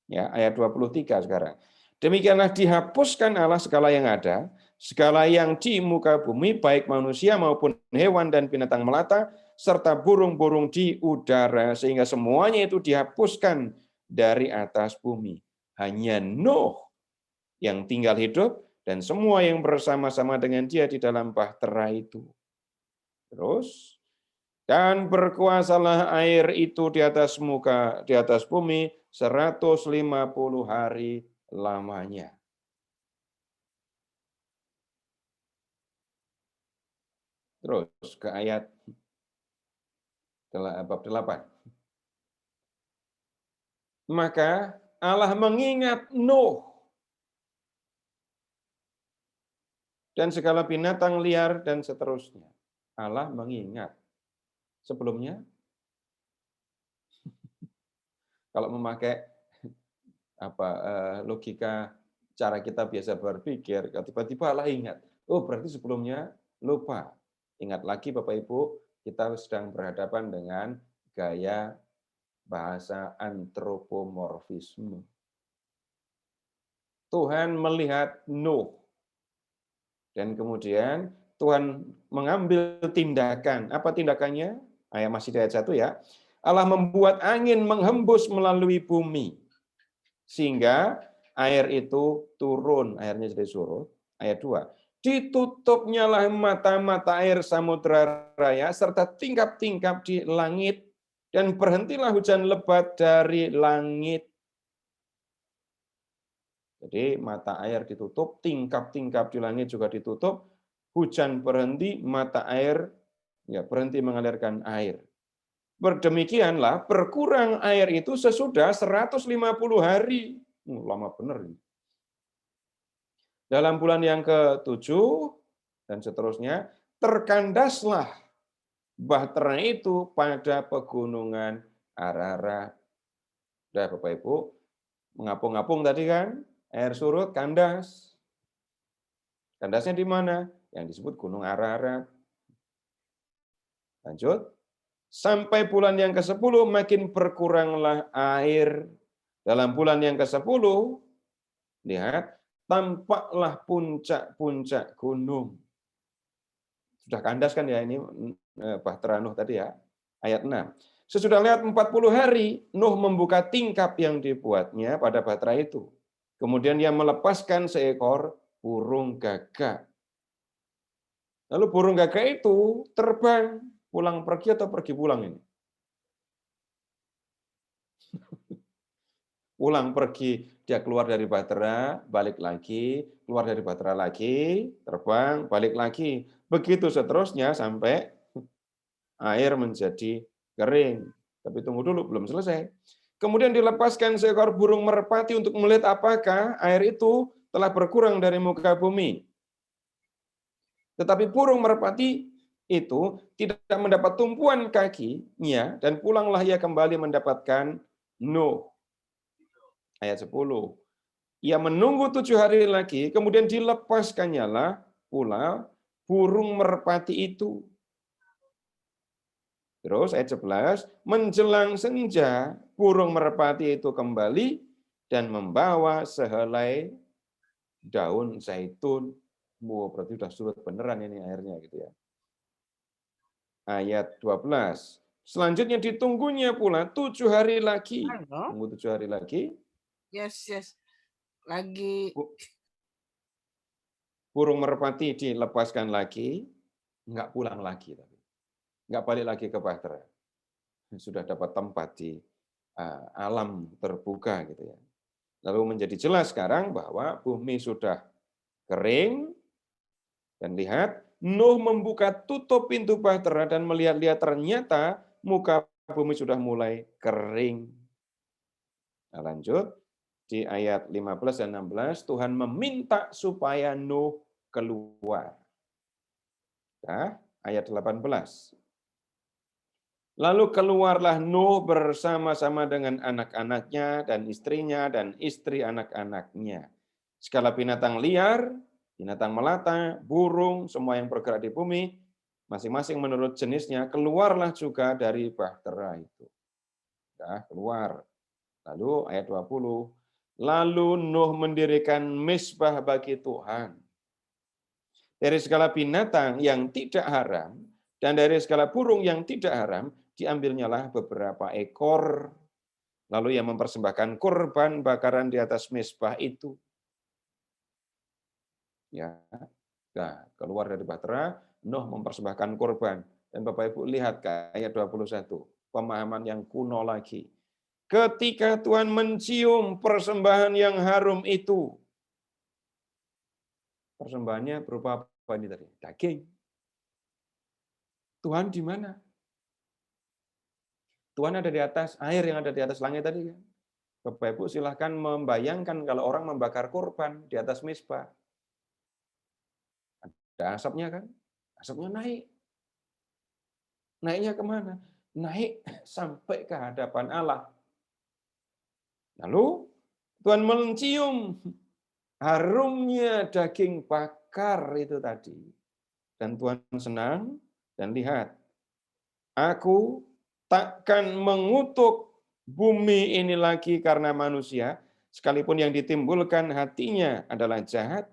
Ya, ayat 23 sekarang. Demikianlah dihapuskan Allah segala yang ada, segala yang di muka bumi, baik manusia maupun hewan dan binatang melata, serta burung-burung di udara, sehingga semuanya itu dihapuskan dari atas bumi. Hanya Nuh yang tinggal hidup, dan semua yang bersama-sama dengan dia di dalam bahtera itu. Terus, dan berkuasalah air itu di atas bumi 150 hari lamanya. Terus ke ayat bab 8. Maka Allah mengingat Nuh dan segala binatang liar dan seterusnya. Allah mengingat. Sebelumnya, kalau memakai logika cara kita biasa berpikir, tiba-tiba Allah ingat. Oh, berarti sebelumnya lupa. Ingat lagi Bapak Ibu, kita sedang berhadapan dengan gaya bahasa antropomorfisme. Tuhan melihat Nuh. Dan kemudian Tuhan mengambil tindakan. Apa tindakannya? Masih di ayat 1 ya. Allah membuat angin menghembus melalui bumi. Sehingga air itu turun, airnya jadi surut. Ayat 2. Ditutupnya lah mata-mata air samudra raya serta tingkap-tingkap di langit dan berhentilah hujan lebat dari langit. Jadi mata air ditutup, tingkap-tingkap di langit juga ditutup, hujan berhenti, mata air ya berhenti mengalirkan air. Berdemikianlah berkurang air itu sesudah 150 hari. Lama benar ini. Dalam bulan yang ke-7 dan seterusnya, terkandaslah bahtera itu pada pegunungan Ararat. Sudah Bapak Ibu, mengapung-apung tadi kan, air surut, kandas. Kandasnya di mana? Yang disebut Gunung Ararat. Lanjut. Sampai bulan yang ke-10 makin berkuranglah air. Dalam bulan yang ke-10, lihat, tampaklah puncak-puncak gunung. Sudah kandas kan ya ini bahtera Nuh tadi ya. Ayat 6. Sesudah lewat 40 hari, Nuh membuka tingkap yang dibuatnya pada bahtera itu. Kemudian dia melepaskan seekor burung gagak. Lalu burung gagak itu terbang, pulang pergi atau pergi pulang ini? Pulang pergi, dia keluar dari bahtera, balik lagi, keluar dari bahtera lagi, terbang, balik lagi. Begitu seterusnya sampai air menjadi kering. Tapi tunggu dulu, belum selesai. Kemudian dilepaskan seekor burung merpati untuk melihat apakah air itu telah berkurang dari muka bumi. Tetapi burung merpati itu tidak mendapat tumpuan kakinya dan pulanglah ia kembali mendapatkan Nuh. Ayat 10. Ia menunggu 7 hari lagi, kemudian dilepaskannya lah pula burung merpati itu. Terus ayat 11, menjelang senja, burung merpati itu kembali dan membawa sehelai daun zaitun. Wow, berarti sudah surut beneran ini airnya gitu ya. Ayat 12. Selanjutnya ditunggunya pula 7 hari lagi. Halo? Tunggu 7 hari lagi. Yes. Lagi. Burung merpati dilepaskan lagi, nggak pulang lagi. Nggak balik lagi ke Bahtera. Sudah dapat tempat di alam terbuka gitu ya. Lalu menjadi jelas sekarang bahwa bumi sudah kering, dan lihat, Nuh membuka tutup pintu Bahtera dan melihat-lihat ternyata muka bumi sudah mulai kering. Nah, lanjut, di ayat 15 dan 16, Tuhan meminta supaya Nuh keluar. Nah, ayat 18. Lalu keluarlah Nuh bersama-sama dengan anak-anaknya dan istrinya dan istri anak-anaknya. Segala binatang liar, binatang melata, burung, semua yang bergerak di bumi, masing-masing menurut jenisnya, keluarlah juga dari bahtera itu. Nah, keluar. Lalu ayat 20. Lalu Nuh mendirikan mezbah bagi Tuhan. Dari segala binatang yang tidak haram, dan dari segala burung yang tidak haram, diambilnyalah beberapa ekor. Lalu ia mempersembahkan kurban bakaran di atas mezbah itu. Ya, nah, keluar dari bahtera, Nuh mempersembahkan kurban. Dan Bapak Ibu lihat ke ayat 21, pemahaman yang kuno lagi. Ketika Tuhan mencium persembahan yang harum itu, persembahannya berupa apa ini tadi? Daging. Tuhan di mana? Tuhan ada di atas air yang ada di atas langit tadi kan. Bapak Ibu silahkan membayangkan kalau orang membakar kurban di atas mezbah. Ada asapnya kan? Asapnya naik. Naiknya kemana? Naik sampai ke hadapan Allah. Lalu Tuhan mencium harumnya daging bakar itu tadi. Dan Tuhan senang dan lihat, aku takkan mengutuk bumi ini lagi karena manusia, sekalipun yang ditimbulkan hatinya adalah jahat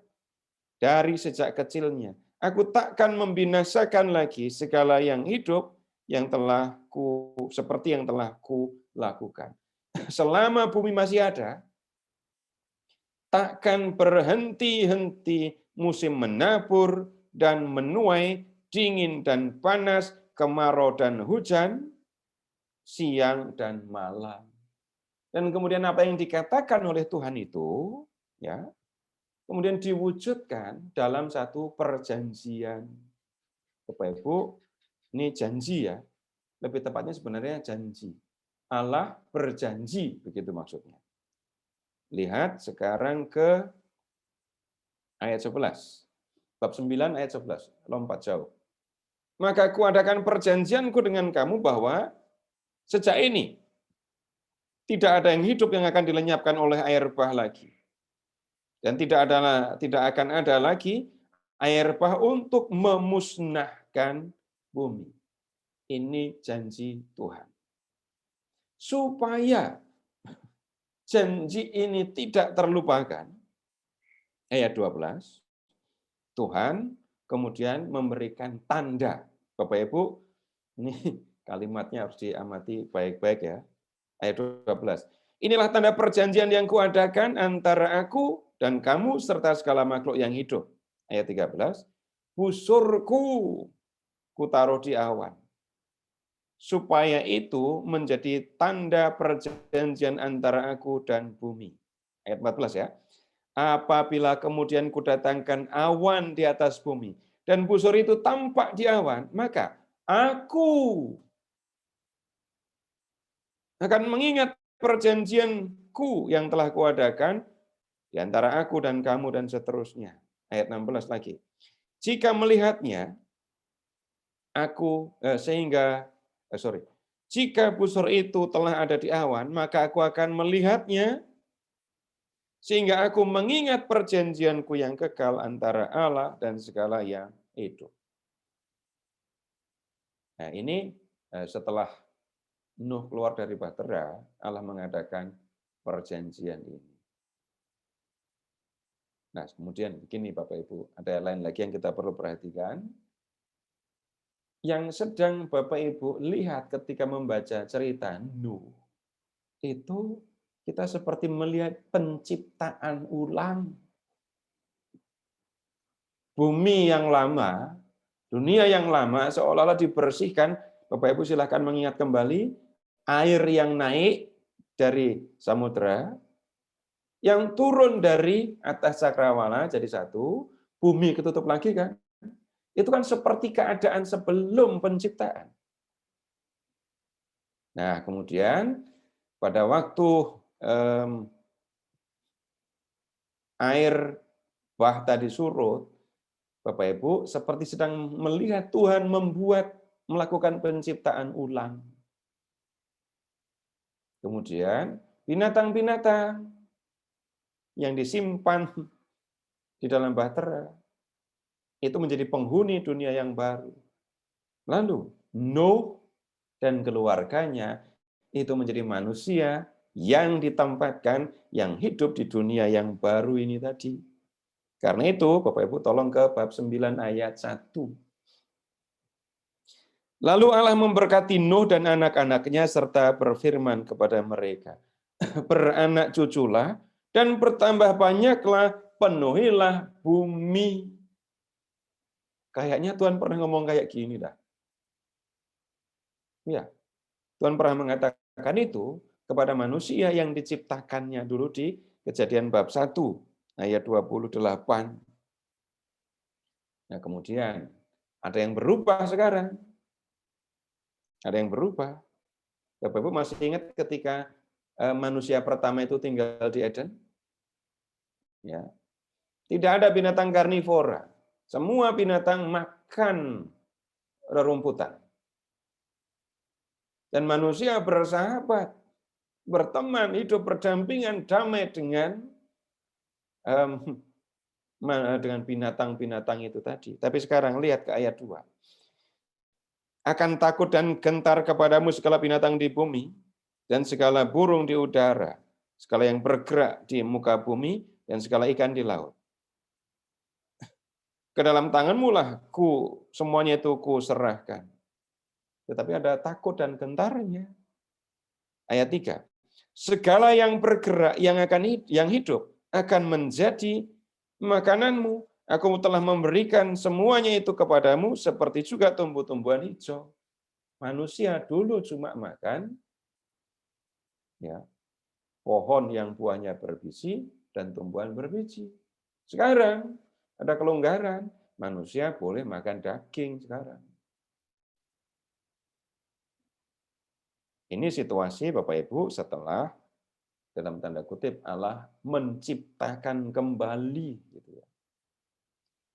dari sejak kecilnya. Aku takkan membinasakan lagi segala yang hidup yang seperti yang telah ku lakukan. Selama bumi masih ada, takkan berhenti-henti musim menabur dan menuai, dingin dan panas, kemarau dan hujan, siang dan malam. Dan kemudian apa yang dikatakan oleh Tuhan itu, ya, kemudian diwujudkan dalam satu perjanjian. Bapak Ibu, ini janji ya, lebih tepatnya sebenarnya janji. Allah berjanji, begitu maksudnya. Lihat sekarang ke ayat 11. Bab 9 ayat 11, lompat jauh. Maka kuadakan perjanjianku dengan kamu bahwa sejak ini tidak ada yang hidup yang akan dilenyapkan oleh air bah lagi. Dan tidak akan ada lagi air bah untuk memusnahkan bumi. Ini janji Tuhan. Supaya janji ini tidak terlupakan, ayat 12, Tuhan kemudian memberikan tanda. Bapak Ibu, ini kalimatnya harus diamati baik-baik ya. Ayat 12. Inilah tanda perjanjian yang kuadakan antara aku dan kamu serta segala makhluk yang hidup. Ayat 13. Busurku kutaruh di awan. Supaya itu menjadi tanda perjanjian antara aku dan bumi. Ayat 14 ya. Apabila kemudian kudatangkan awan di atas bumi, dan busur itu tampak di awan, maka aku akan mengingat perjanjianku yang telah kuadakan di antara aku dan kamu dan seterusnya. Ayat 16 lagi. Jika melihatnya, jika busur itu telah ada di awan, maka aku akan melihatnya, sehingga aku mengingat perjanjianku yang kekal antara Allah dan segala yang hidup. Nah, ini setelah Nuh keluar dari bahtera, Allah mengadakan perjanjian ini. Nah, kemudian begini Bapak Ibu, ada lain lagi yang kita perlu perhatikan. yang sedang Bapak Ibu lihat ketika membaca cerita Nuh, itu kita seperti melihat penciptaan ulang. Bumi yang lama, dunia yang lama seolah-olah dibersihkan. Bapak Ibu silahkan mengingat kembali air yang naik dari samudra, yang turun dari atas cakrawala jadi satu, bumi ketutup lagi kan. Itu kan seperti keadaan sebelum penciptaan. Nah, kemudian pada waktu air bah tadi surut, Bapak Ibu seperti sedang melihat Tuhan melakukan penciptaan ulang. Kemudian binatang-binatang yang disimpan di dalam bahtera itu menjadi penghuni dunia yang baru. Lalu Nuh dan keluarganya itu menjadi manusia yang ditempatkan, yang hidup di dunia yang baru ini tadi. Karena itu, Bapak Ibu tolong ke bab 9 ayat 1. Lalu Allah memberkati Nuh dan anak-anaknya serta berfirman kepada mereka, beranak cuculah dan bertambah banyaklah, penuhilah bumi. Kayaknya Tuhan pernah ngomong kayak gini dah. Ya, Tuhan pernah mengatakan itu kepada manusia yang diciptakannya dulu di Kejadian bab 1 ayat 28. Nah, kemudian ada yang berubah sekarang. Ada yang berubah. Bapak Ibu masih ingat ketika manusia pertama itu tinggal di Eden? Ya. Tidak ada binatang karnivora. Semua binatang makan rerumputan. Dan manusia bersahabat, berteman, hidup berdampingan, damai dengan binatang-binatang itu tadi. Tapi sekarang lihat ke ayat 2. Akan takut dan gentar kepadamu segala binatang di bumi, dan segala burung di udara, segala yang bergerak di muka bumi, dan segala ikan di laut. Ke dalam tanganmu lah semuanya itu ku serahkan. Tetapi ada takut dan gentarnya. Ayat 3. Segala yang bergerak yang hidup akan menjadi makananmu. Aku telah memberikan semuanya itu kepadamu seperti juga tumbuh-tumbuhan hijau. Manusia dulu cuma makan ya, pohon yang buahnya berbiji dan tumbuhan berbiji. Sekarang ada kelonggaran, manusia boleh makan daging sekarang. Ini situasi Bapak Ibu setelah dalam tanda kutip Allah menciptakan kembali gitu ya.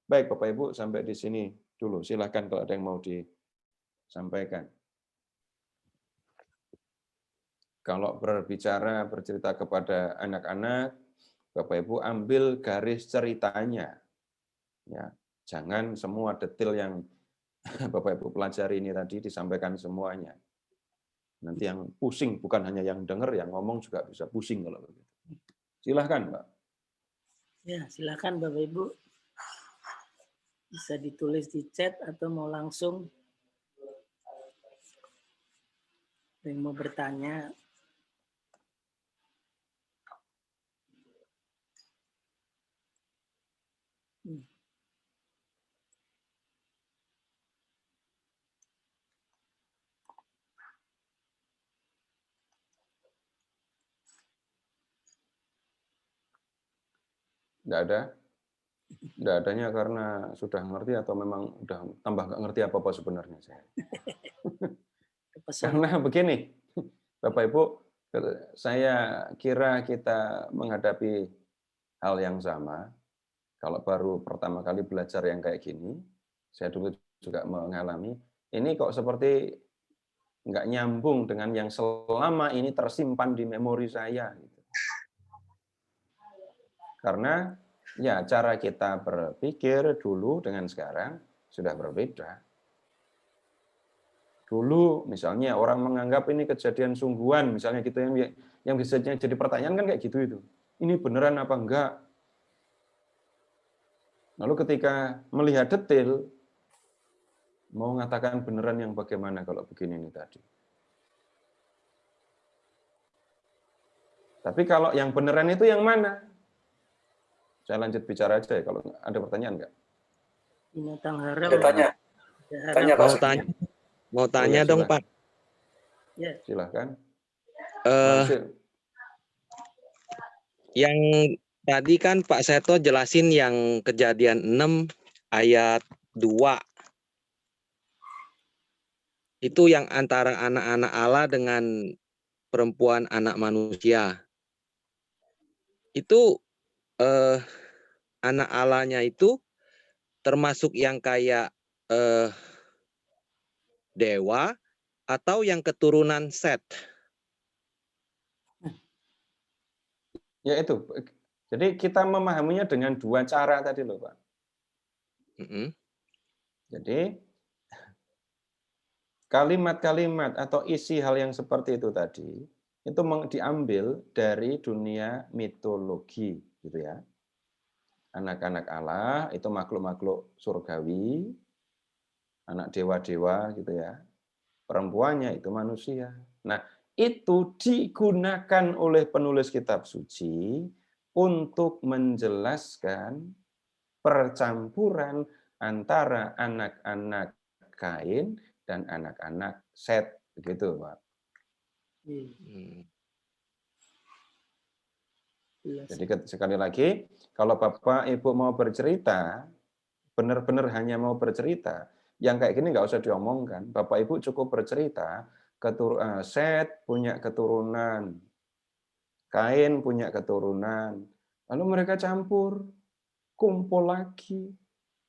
Baik Bapak Ibu sampai di sini dulu. Silakan kalau ada yang mau disampaikan. Kalau bercerita kepada anak-anak, Bapak Ibu ambil garis ceritanya. Ya, jangan semua detail yang Bapak Ibu pelajari ini tadi disampaikan semuanya. Nanti yang pusing bukan hanya yang dengar, yang ngomong juga bisa pusing kalau begitu. Silahkan, Mbak. Ya, silahkan Bapak Ibu. Bisa ditulis di chat atau mau langsung yang mau bertanya. Enggak ada? Enggak adanya karena sudah ngerti atau memang udah tambah nggak ngerti apa-apa sebenarnya saya. Karena begini, Bapak Ibu, saya kira kita menghadapi hal yang sama. Kalau baru pertama kali belajar yang kayak gini, saya dulu juga mengalami, ini kok seperti nggak nyambung dengan yang selama ini tersimpan di memori saya. Karena ya cara kita berpikir dulu dengan sekarang sudah berbeda. Dulu misalnya orang menganggap ini kejadian sungguhan, misalnya gitu yang bisa jadi pertanyaan kan kayak gitu itu. Ini beneran apa enggak? Lalu ketika melihat detail, Mau mengatakan beneran yang bagaimana kalau begini nih tadi? Tapi kalau yang beneran itu yang mana? Saya lanjut bicara aja ya, kalau ada pertanyaan nggak? Binatang haram. Tanya, Haram. mau tanya ya, dong silakan. Pak. Ya. Silahkan. Yang tadi kan Pak Seto jelasin yang Kejadian 6 ayat 2. Itu yang antara anak-anak Allah dengan perempuan anak manusia. Itu anak Allahnya itu termasuk yang kayak dewa atau yang keturunan Set? Ya itu. Jadi kita memahaminya dengan dua cara tadi loh Pak. Jadi kalimat-kalimat atau isi hal yang seperti itu tadi itu diambil dari dunia mitologi gitu ya. Anak-anak Allah itu makhluk-makhluk surgawi, anak dewa-dewa gitu ya. Perempuannya itu manusia. Nah, itu digunakan oleh penulis kitab suci untuk menjelaskan percampuran antara anak-anak Kain dan anak-anak Set, begitu, Pak. Jadi sekali lagi, kalau Bapak Ibu mau bercerita, benar-benar hanya mau bercerita, yang kayak gini nggak usah diomongkan. Bapak Ibu cukup bercerita, Set punya keturunan, Kain punya keturunan, lalu mereka campur, kumpul lagi.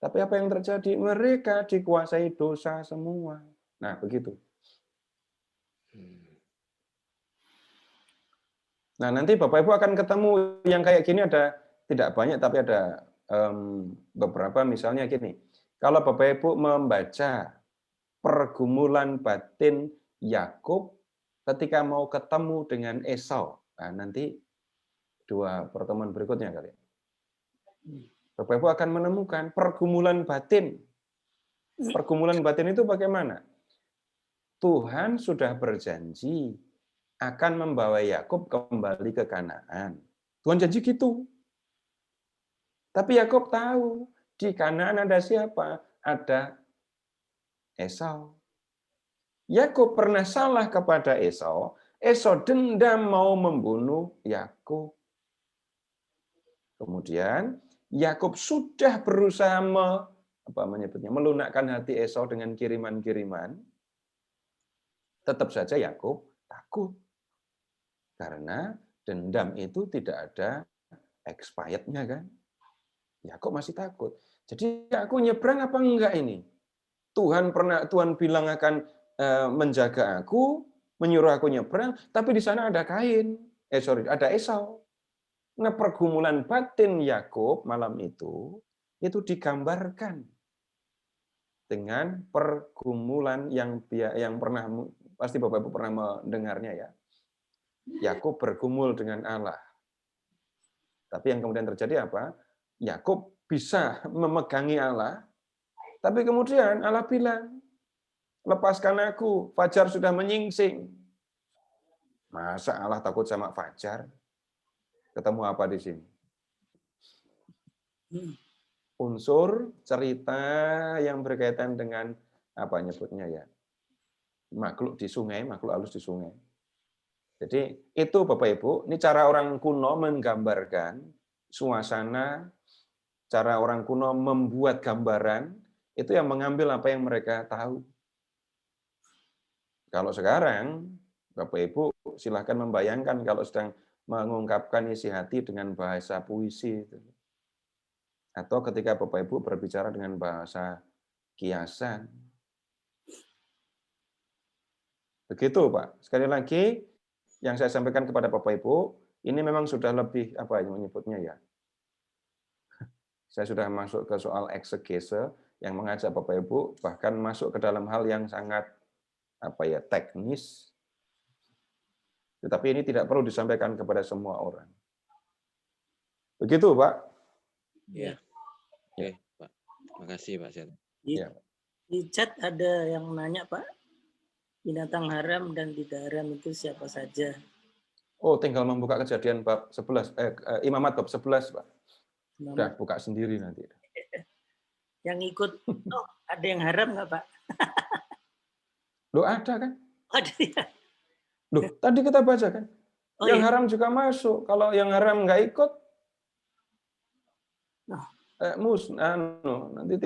Tapi apa yang terjadi? Mereka dikuasai dosa semua. Nah, begitu. Nah, nanti Bapak Ibu akan ketemu yang kayak gini ada, tidak banyak, tapi ada beberapa, misalnya gini. Kalau Bapak Ibu membaca pergumulan batin Yakub ketika mau ketemu dengan Esau. Nah, nanti dua pertemuan berikutnya kali. Bapak Ibu akan menemukan pergumulan batin. Pergumulan batin itu bagaimana? Tuhan sudah berjanji akan membawa Yakub kembali ke Kanaan. Tuhan janji gitu. Tapi Yakub tahu di Kanaan ada siapa? Ada Esau. Yakub pernah salah kepada Esau. Esau dendam mau membunuh Yakub. Kemudian Yakub sudah berusaha melunakkan hati Esau dengan kiriman-kiriman. Tetap saja Yakub takut. Karena dendam itu tidak ada expirednya kan. Yakub masih takut. Jadi aku nyebrang apa enggak ini? Tuhan bilang akan menjaga aku, menyuruh aku nyebrang, tapi di sana ada ada Esau. Nah, pergumulan batin Yakub malam itu digambarkan dengan pergumulan yang pernah, pasti Bapak Ibu pernah mendengarnya ya. Yakub bergumul dengan Allah. Tapi yang kemudian terjadi apa? Yakub bisa memegangi Allah, tapi kemudian Allah bilang, lepaskan aku, fajar sudah menyingsing. Masa Allah takut sama fajar? Ketemu apa di sini? Unsur cerita yang berkaitan dengan apa nyebutnya ya? Makhluk di sungai, makhluk halus di sungai. Jadi itu Bapak Ibu, ini cara orang kuno menggambarkan suasana, cara orang kuno membuat gambaran, itu yang mengambil apa yang mereka tahu. Kalau sekarang, Bapak Ibu silahkan membayangkan kalau sedang mengungkapkan isi hati dengan bahasa puisi. Atau ketika Bapak Ibu berbicara dengan bahasa kiasan. Begitu Pak. Sekali lagi, yang saya sampaikan kepada Bapak Ibu, ini memang sudah lebih, apa yang menyebutnya ya. Saya sudah masuk ke soal eksegese, yang mengajak Bapak Ibu bahkan masuk ke dalam hal yang sangat teknis. Tetapi ini tidak perlu disampaikan kepada semua orang. Begitu, Pak. Ya. Oke, Pak. Terima kasih, Pak Seto. Ya. Di chat ada yang nanya, Pak, binatang haram dan tidak haram itu siapa saja? Oh, tinggal membuka Kejadian bab 11, Imamat bab 11, Pak. Udah Muhammad. buka sendiri nanti. Yang ikut, oh, ada yang haram nggak, Pak? Loh, ada kan? Ada ya? Loh, tadi kita baca kan? Oh Yang iya. haram juga masuk. Kalau yang haram nggak ikut, Nah, nanti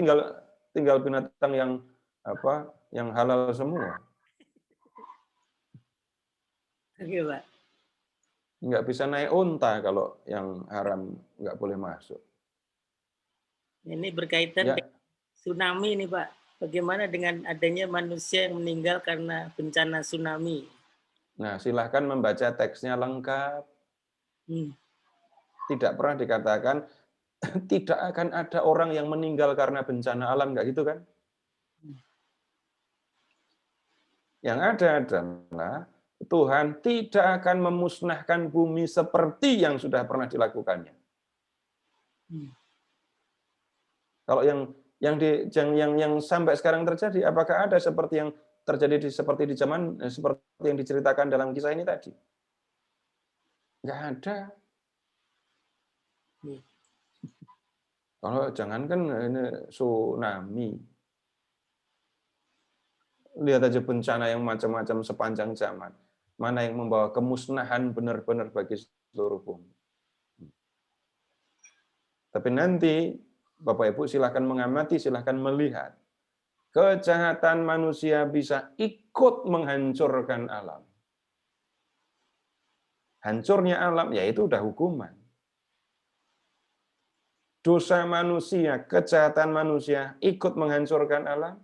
tinggal binatang yang yang halal semua. oke, Pak. Nggak bisa naik unta kalau yang haram nggak boleh masuk. Ini berkaitan Ya, dengan tsunami nih, Pak. Bagaimana dengan adanya manusia yang meninggal karena bencana tsunami? nah silahkan membaca teksnya lengkap. Hmm. Tidak pernah dikatakan tidak akan ada orang yang meninggal karena bencana alam, nggak gitu kan? Yang ada adalah Tuhan tidak akan memusnahkan bumi seperti yang sudah pernah dilakukannya. Kalau yang sampai sekarang terjadi, apakah ada seperti yang terjadi seperti yang diceritakan dalam kisah ini tadi? Nggak ada. Kalau jangankan ini tsunami, lihat aja bencana yang macam-macam sepanjang zaman. Mana yang membawa kemusnahan benar-benar bagi seluruh bumi. Tapi nanti Bapak Ibu silahkan mengamati, silahkan melihat. Kejahatan manusia bisa ikut menghancurkan alam. Hancurnya alam, yaitu udah hukuman. Dosa manusia, kejahatan manusia ikut menghancurkan alam.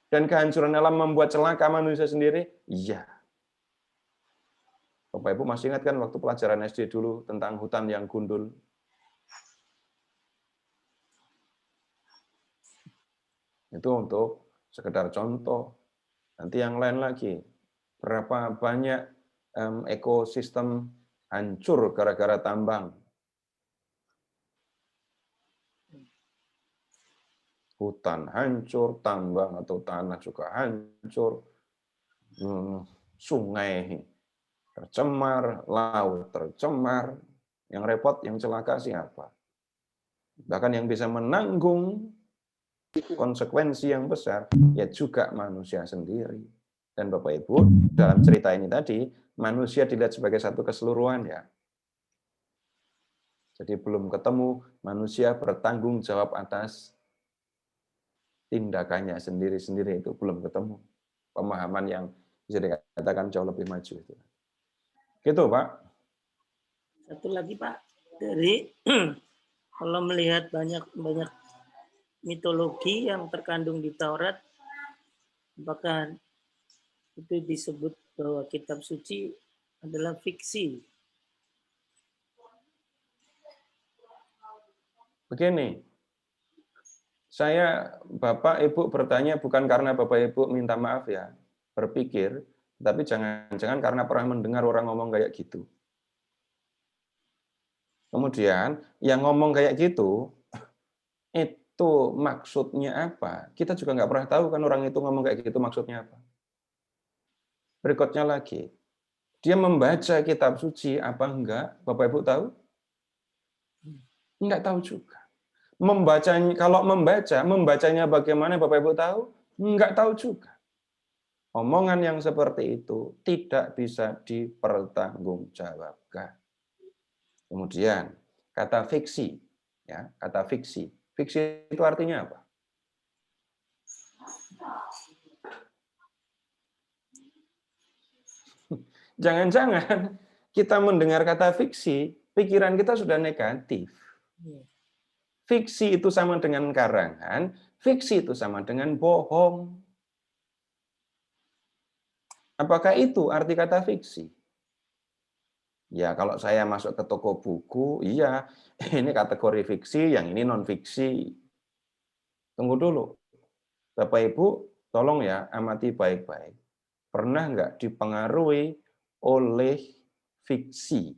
Dan kehancuran alam membuat celaka manusia sendiri? Iya. Bapak Ibu masih ingat kan waktu pelajaran SD dulu tentang hutan yang gundul? Itu untuk sekedar contoh. Nanti yang lain lagi. Berapa banyak ekosistem hancur gara-gara tambang. Hutan hancur, tambang atau tanah juga hancur. Sungai tercemar, laut tercemar. Yang repot, yang celaka siapa? Bahkan yang bisa menanggung konsekuensi yang besar, ya juga manusia sendiri. Dan Bapak Ibu, dalam cerita ini tadi, manusia dilihat sebagai satu keseluruhan ya. Jadi belum ketemu, manusia bertanggung jawab atas tindakannya sendiri-sendiri, itu belum ketemu. Pemahaman yang bisa dikatakan jauh lebih maju itu. Gitu, Pak. Satu lagi, Pak, dari kalau melihat banyak mitologi yang terkandung di Taurat, apakah itu disebut bahwa kitab suci adalah fiksi? Begini, saya Bapak Ibu bertanya bukan karena Bapak Ibu minta maaf ya, berpikir, tapi jangan-jangan karena pernah mendengar orang ngomong kayak gitu. Kemudian yang ngomong kayak gitu, itu maksudnya apa? Kita juga nggak pernah tahu kan orang itu ngomong kayak gitu maksudnya apa. Berikutnya lagi, dia membaca kitab suci apa enggak? Bapak Ibu tahu? Enggak tahu juga. Kalau membacanya bagaimana Bapak Ibu tahu? Enggak tahu juga. Omongan yang seperti itu tidak bisa dipertanggungjawabkan. Kemudian kata fiksi, ya, kata fiksi. Fiksi itu artinya apa? Jangan-jangan kita mendengar kata fiksi, pikiran kita sudah negatif. Fiksi itu sama dengan karangan, fiksi itu sama dengan bohong. Apakah itu arti kata fiksi? Ya, kalau saya masuk ke toko buku, iya, ini kategori fiksi, yang ini non-fiksi. Tunggu dulu. Bapak Ibu, tolong ya, amati baik-baik. Pernah nggak dipengaruhi oleh fiksi?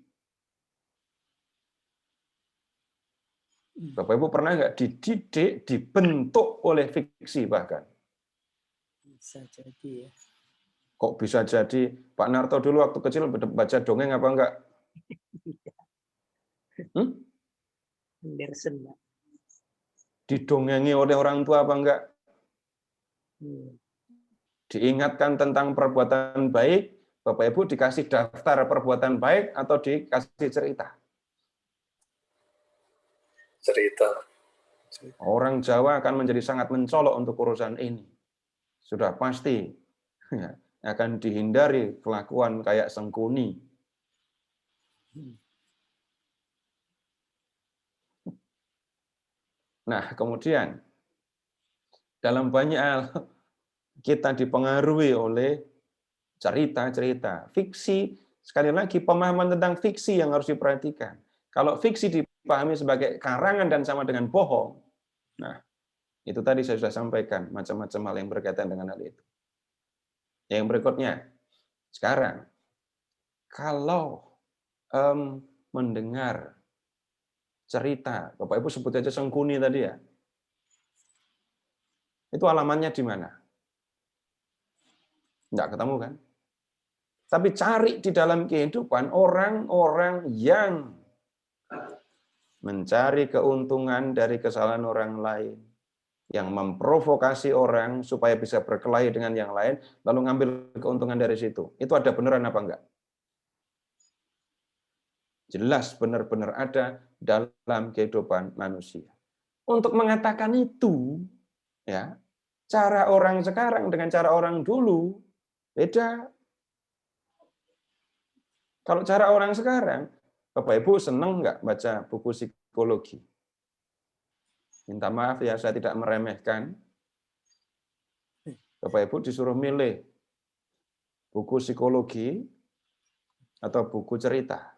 Bapak Ibu pernah nggak dididik, dibentuk oleh fiksi bahkan? Bisa jadi ya. Kok bisa jadi Pak Narto dulu waktu kecil baca dongeng apa enggak? Anderson, Pak. Didongengi oleh orang tua apa enggak? Diingatkan tentang perbuatan baik, Bapak Ibu dikasih daftar perbuatan baik atau dikasih cerita? Cerita. Orang Jawa akan menjadi sangat mencolok untuk urusan ini. Sudah pasti akan dihindari kelakuan kayak Sengkuni. Nah, kemudian dalam banyak hal kita dipengaruhi oleh cerita-cerita. Fiksi, sekali lagi pemahaman tentang fiksi yang harus diperhatikan. Kalau fiksi dipahami sebagai karangan dan sama dengan bohong, nah itu tadi saya sudah sampaikan, macam-macam hal yang berkaitan dengan hal itu. Yang berikutnya, sekarang, kalau mendengar cerita, Bapak Ibu sebut aja Sengkuni tadi ya, itu alamannya di mana? Enggak ketemu kan? Tapi cari di dalam kehidupan orang-orang yang mencari keuntungan dari kesalahan orang lain, yang memprovokasi orang supaya bisa berkelahi dengan yang lain, lalu ngambil keuntungan dari situ. Itu ada beneran apa enggak? Jelas benar-benar ada dalam kehidupan manusia. Untuk mengatakan itu, ya, cara orang sekarang dengan cara orang dulu beda. Kalau cara orang sekarang, Bapak Ibu senang nggak baca buku psikologi? Minta maaf ya, saya tidak meremehkan. Bapak Ibu disuruh milih buku psikologi atau buku cerita.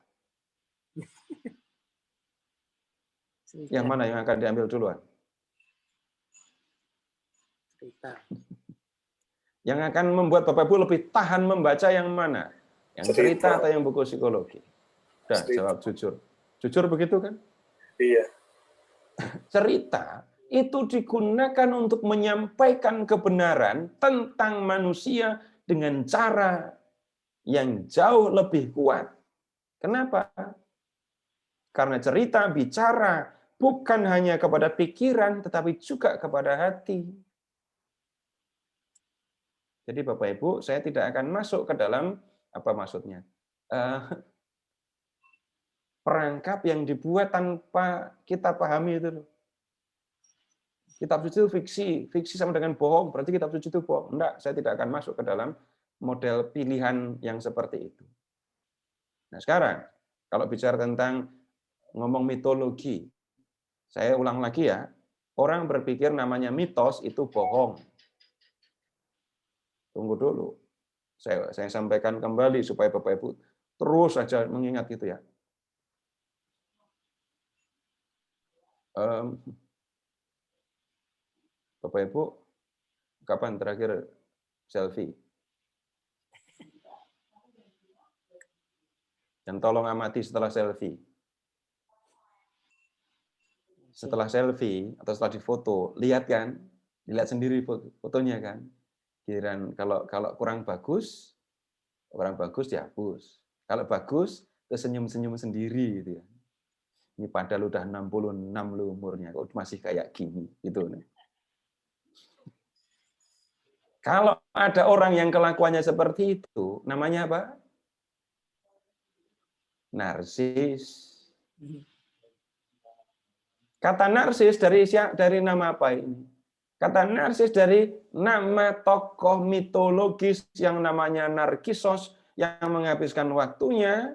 Yang mana yang akan diambil duluan? Cerita. Yang akan membuat Bapak Ibu lebih tahan membaca yang mana? Yang cerita atau yang buku psikologi? Udah, jawab jujur. Jujur begitu kan? Iya. Cerita itu digunakan untuk menyampaikan kebenaran tentang manusia dengan cara yang jauh lebih kuat. Kenapa? Karena cerita bicara bukan hanya kepada pikiran, tetapi juga kepada hati. Jadi Bapak Ibu, saya tidak akan masuk ke dalam, apa maksudnya, perangkap yang dibuat tanpa kita pahami itu loh. Kitab suci itu fiksi sama dengan bohong, berarti kitab suci itu bohong. Enggak, saya tidak akan masuk ke dalam model pilihan yang seperti itu. Nah sekarang, kalau bicara tentang ngomong mitologi, saya ulang lagi ya, orang berpikir namanya mitos itu bohong. Tunggu dulu, saya sampaikan kembali supaya Bapak Ibu terus saja mengingat itu ya. Bapak Ibu, kapan terakhir selfie? Dan tolong amati setelah selfie. Setelah selfie atau setelah difoto, lihat kan, dilihat sendiri fotonya kan. Giliran kalau kurang bagus dihapus. Kalau bagus, tersenyum-senyum sendiri gitu ya. Ini padahal udah 66 lu umurnya, kok masih kayak gini gitu. Kalau ada orang yang kelakuannya seperti itu, namanya apa? Narsis. Kata narsis dari nama apa ini? Kata narsis dari nama tokoh mitologis yang namanya Narkisos yang menghabiskan waktunya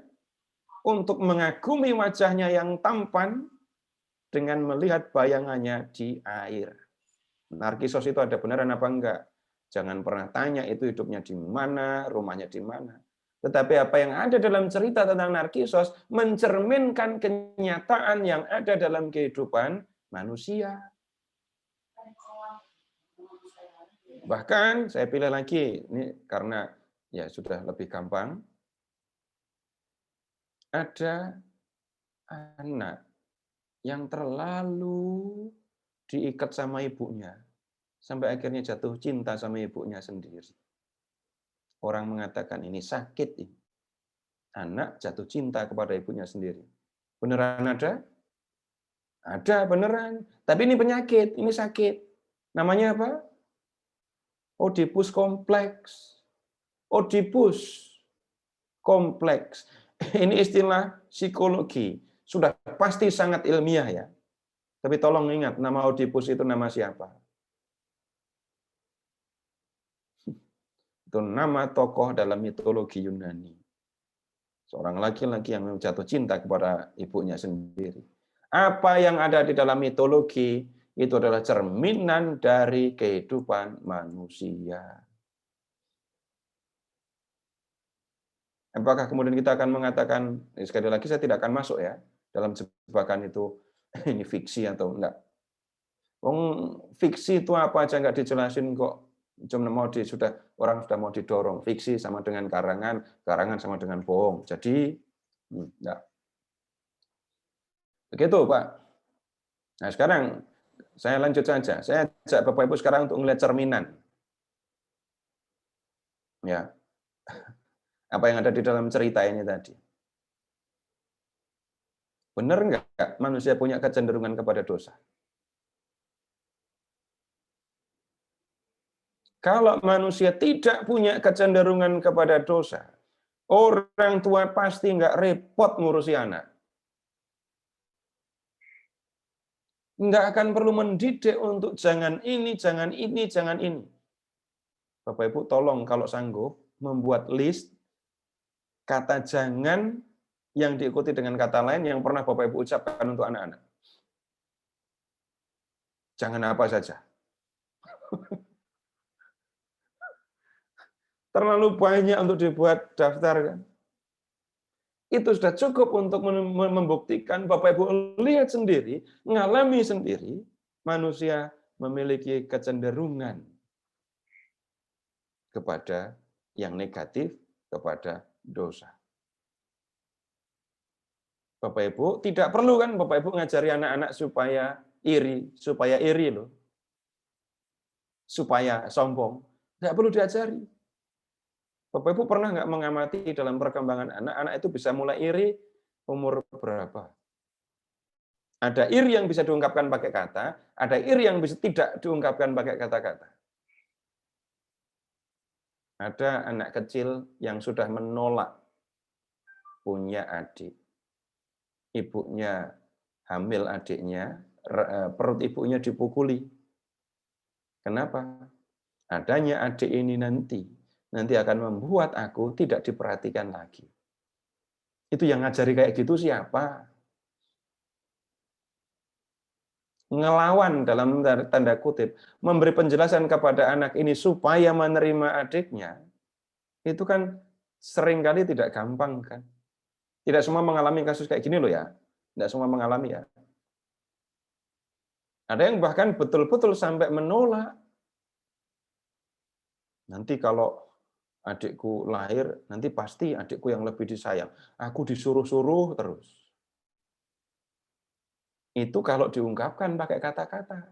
untuk mengagumi wajahnya yang tampan dengan melihat bayangannya di air. Narkisos itu ada beneran apa enggak? Jangan pernah tanya itu hidupnya di mana, rumahnya di mana. Tetapi apa yang ada dalam cerita tentang Narkisos mencerminkan kenyataan yang ada dalam kehidupan manusia. Bahkan saya pilih lagi, ini karena ya sudah lebih gampang. Ada anak yang terlalu diikat sama ibunya, sampai akhirnya jatuh cinta sama ibunya sendiri. Orang mengatakan ini sakit ini. Anak jatuh cinta kepada ibunya sendiri. Beneran ada? Ada beneran. Tapi ini penyakit, ini sakit. Namanya apa? Oedipus kompleks. Oedipus kompleks. Ini istilah psikologi. Sudah pasti sangat ilmiah ya. Tapi tolong ingat, nama Oedipus itu nama siapa? Itu nama tokoh dalam mitologi Yunani. Seorang laki-laki yang jatuh cinta kepada ibunya sendiri. Apa yang ada di dalam mitologi itu adalah cerminan dari kehidupan manusia. Apakah kemudian kita akan mengatakan, sekali lagi saya tidak akan masuk ya, dalam jebakan itu, ini fiksi atau enggak. Fiksi itu apa aja enggak dijelasin kok. Cuma orang sudah mau didorong. Fiksi sama dengan karangan, karangan sama dengan bohong. Jadi, enggak. Begitu Pak. Nah sekarang, saya lanjut saja. Saya ajak Bapak Ibu sekarang untuk melihat cerminan. Ya. Apa yang ada di dalam cerita ini tadi. Benar enggak manusia punya kecenderungan kepada dosa? Kalau manusia tidak punya kecenderungan kepada dosa, orang tua pasti enggak repot ngurusi anak. Enggak akan perlu mendidik untuk jangan ini, jangan ini, jangan ini. Bapak Ibu tolong kalau sanggup membuat list kata jangan yang diikuti dengan kata lain yang pernah Bapak Ibu ucapkan untuk anak-anak. Jangan apa saja. Terlalu banyak untuk dibuat daftar kan. Itu sudah cukup untuk membuktikan Bapak Ibu lihat sendiri, mengalami sendiri, manusia memiliki kecenderungan kepada yang negatif, kepada dosa. Bapak Ibu tidak perlu kan Bapak Ibu ngajari anak-anak supaya iri loh. Supaya sombong. Tidak perlu diajari. Bapak Ibu pernah nggak mengamati dalam perkembangan anak itu bisa mulai iri umur berapa? Ada iri yang bisa diungkapkan pakai kata, ada iri yang bisa tidak diungkapkan pakai kata-kata. Ada anak kecil yang sudah menolak punya adik. Ibunya hamil adiknya, perut ibunya dipukuli. Kenapa? Adanya adik ini nanti akan membuat aku tidak diperhatikan lagi. Itu yang ngajari kayak gitu siapa? Ngelawan dalam tanda kutip, memberi penjelasan kepada anak ini supaya menerima adiknya, itu kan seringkali tidak gampang kan. Tidak semua mengalami kasus kayak gini loh ya. Tidak semua mengalami ya. Ada yang bahkan betul-betul sampai menolak. Nanti kalau adikku lahir, nanti pasti adikku yang lebih disayang. Aku disuruh-suruh terus. Itu kalau diungkapkan pakai kata-kata.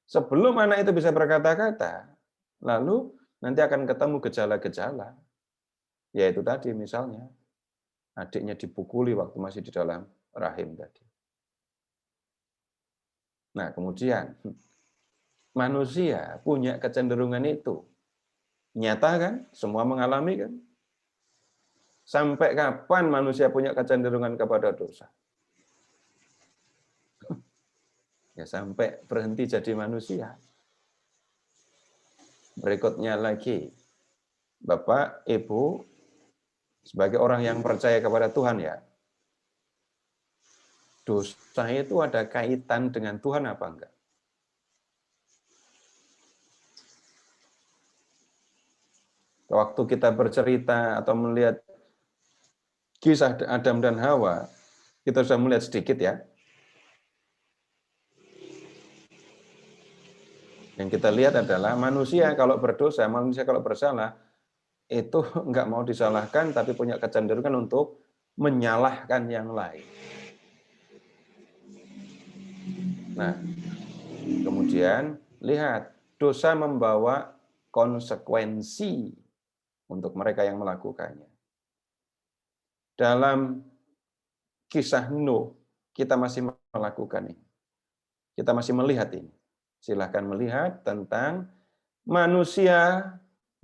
Sebelum anak itu bisa berkata-kata, lalu nanti akan ketemu gejala-gejala. Yaitu tadi misalnya, adiknya dipukuli waktu masih di dalam rahim tadi. Nah, kemudian manusia punya kecenderungan itu. Nyata kan? Semua mengalami kan? Sampai kapan manusia punya kecenderungan kepada dosa? Ya sampai berhenti jadi manusia. Berikutnya lagi, Bapak, Ibu, sebagai orang yang percaya kepada Tuhan ya, dosa itu ada kaitan dengan Tuhan apa enggak? Waktu kita bercerita atau melihat kisah Adam dan Hawa, kita sudah melihat sedikit ya. Yang kita lihat adalah manusia kalau berdosa, manusia kalau bersalah, itu enggak mau disalahkan, tapi punya kecenderungan untuk menyalahkan yang lain. Nah, kemudian lihat, dosa membawa konsekuensi untuk mereka yang melakukannya. Dalam kisah Nuh, kita masih melakukan ini. Kita masih melihat ini. Silahkan melihat tentang manusia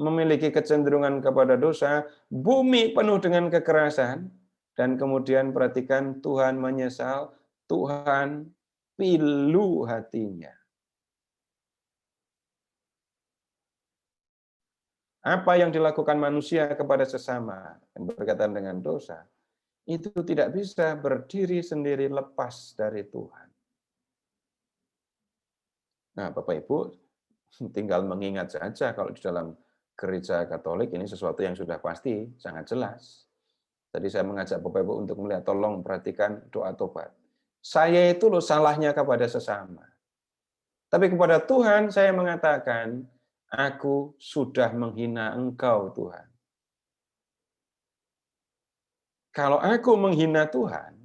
memiliki kecenderungan kepada dosa, bumi penuh dengan kekerasan, dan kemudian perhatikan Tuhan menyesal, Tuhan pilu hatinya. Apa yang dilakukan manusia kepada sesama yang berkaitan dengan dosa, itu tidak bisa berdiri sendiri lepas dari Tuhan. Nah, Bapak Ibu, tinggal mengingat saja kalau di dalam gereja Katolik ini sesuatu yang sudah pasti, sangat jelas. Tadi saya mengajak Bapak Ibu untuk melihat, tolong perhatikan doa tobat. Saya itu loh salahnya kepada sesama. Tapi kepada Tuhan saya mengatakan, aku sudah menghina Engkau Tuhan. Kalau aku menghina Tuhan,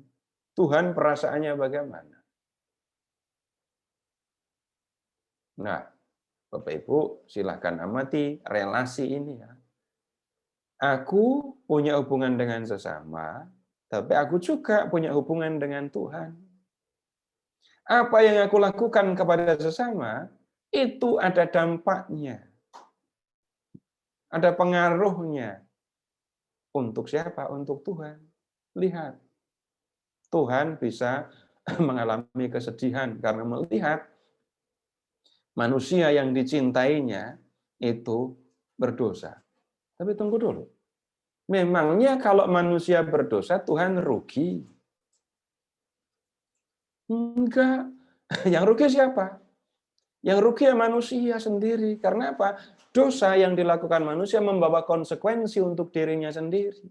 Tuhan perasaannya bagaimana? Nah, Bapak Ibu silakan amati relasi ini ya. Aku punya hubungan dengan sesama, tapi aku juga punya hubungan dengan Tuhan. Apa yang aku lakukan kepada sesama, itu ada dampaknya. Ada pengaruhnya. Untuk siapa? Untuk Tuhan. Lihat. Tuhan bisa mengalami kesedihan karena melihat manusia yang dicintainya itu berdosa. Tapi tunggu dulu. Memangnya kalau manusia berdosa, Tuhan rugi? Enggak. Yang rugi siapa? Yang rugi ya manusia sendiri. Karena apa? Dosa yang dilakukan manusia membawa konsekuensi untuk dirinya sendiri.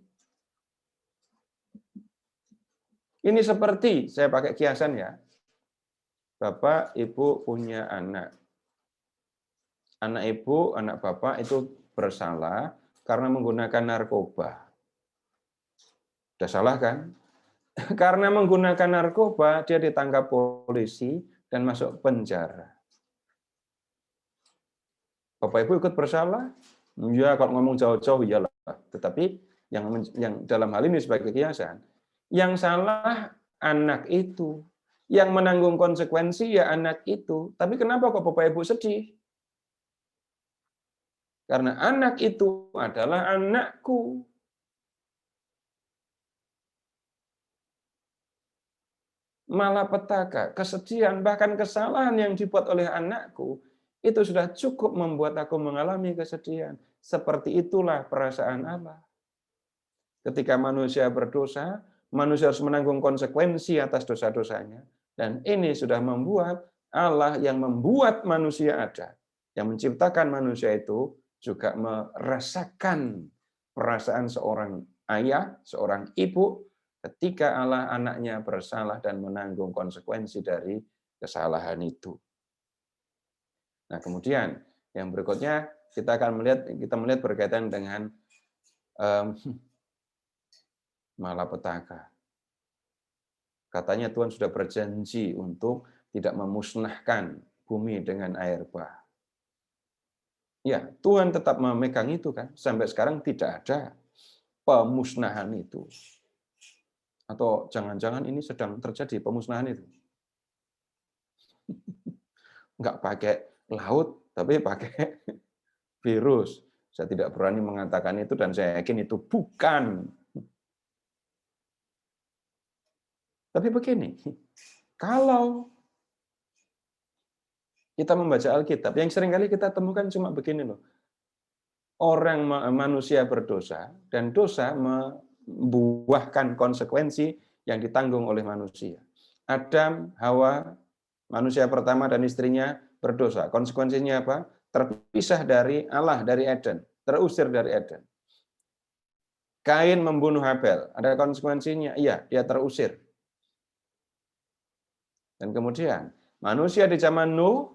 Ini seperti, saya pakai kiasan ya. Bapak, Ibu punya anak. Anak Ibu, anak Bapak itu bersalah karena menggunakan narkoba. Sudah salah kan? Karena menggunakan narkoba, dia ditangkap polisi dan masuk penjara. Bapak Ibu ikut bersalah? Ya, kalau ngomong jauh-jauh iyalah. Tetapi yang dalam hal ini sebagai kiasan, yang salah anak itu, yang menanggung konsekuensi ya anak itu. Tapi kenapa kok Bapak Ibu sedih? Karena anak itu adalah anakku. Malapetaka, kesedihan, bahkan kesalahan yang dibuat oleh anakku, itu sudah cukup membuat aku mengalami kesedihan. Seperti itulah perasaan Allah. Ketika manusia berdosa, manusia harus menanggung konsekuensi atas dosa-dosanya. Dan ini sudah membuat Allah yang membuat manusia ada, yang menciptakan manusia itu, juga merasakan perasaan seorang ayah, seorang ibu, ketika Allah anaknya bersalah dan menanggung konsekuensi dari kesalahan itu. Nah, kemudian yang berikutnya kita melihat berkaitan dengan malapetaka. Katanya Tuhan sudah berjanji untuk tidak memusnahkan bumi dengan air bah. Ya, Tuhan tetap memegang itu kan. Sampai sekarang tidak ada pemusnahan itu. Atau jangan-jangan ini sedang terjadi pemusnahan itu. Enggak pakai laut, tapi pakai virus. Saya tidak berani mengatakan itu dan saya yakin itu bukan. Tapi begini, kalau kita membaca Alkitab, yang seringkali kita temukan cuma begini loh. Orang manusia berdosa, dan dosa membuahkan konsekuensi yang ditanggung oleh manusia. Adam, Hawa, manusia pertama dan istrinya berdosa. Konsekuensinya apa? Terpisah dari Allah, dari Eden. Terusir dari Eden. Kain membunuh Habel. Ada konsekuensinya? Iya, dia terusir. Dan kemudian, manusia di zaman Nuh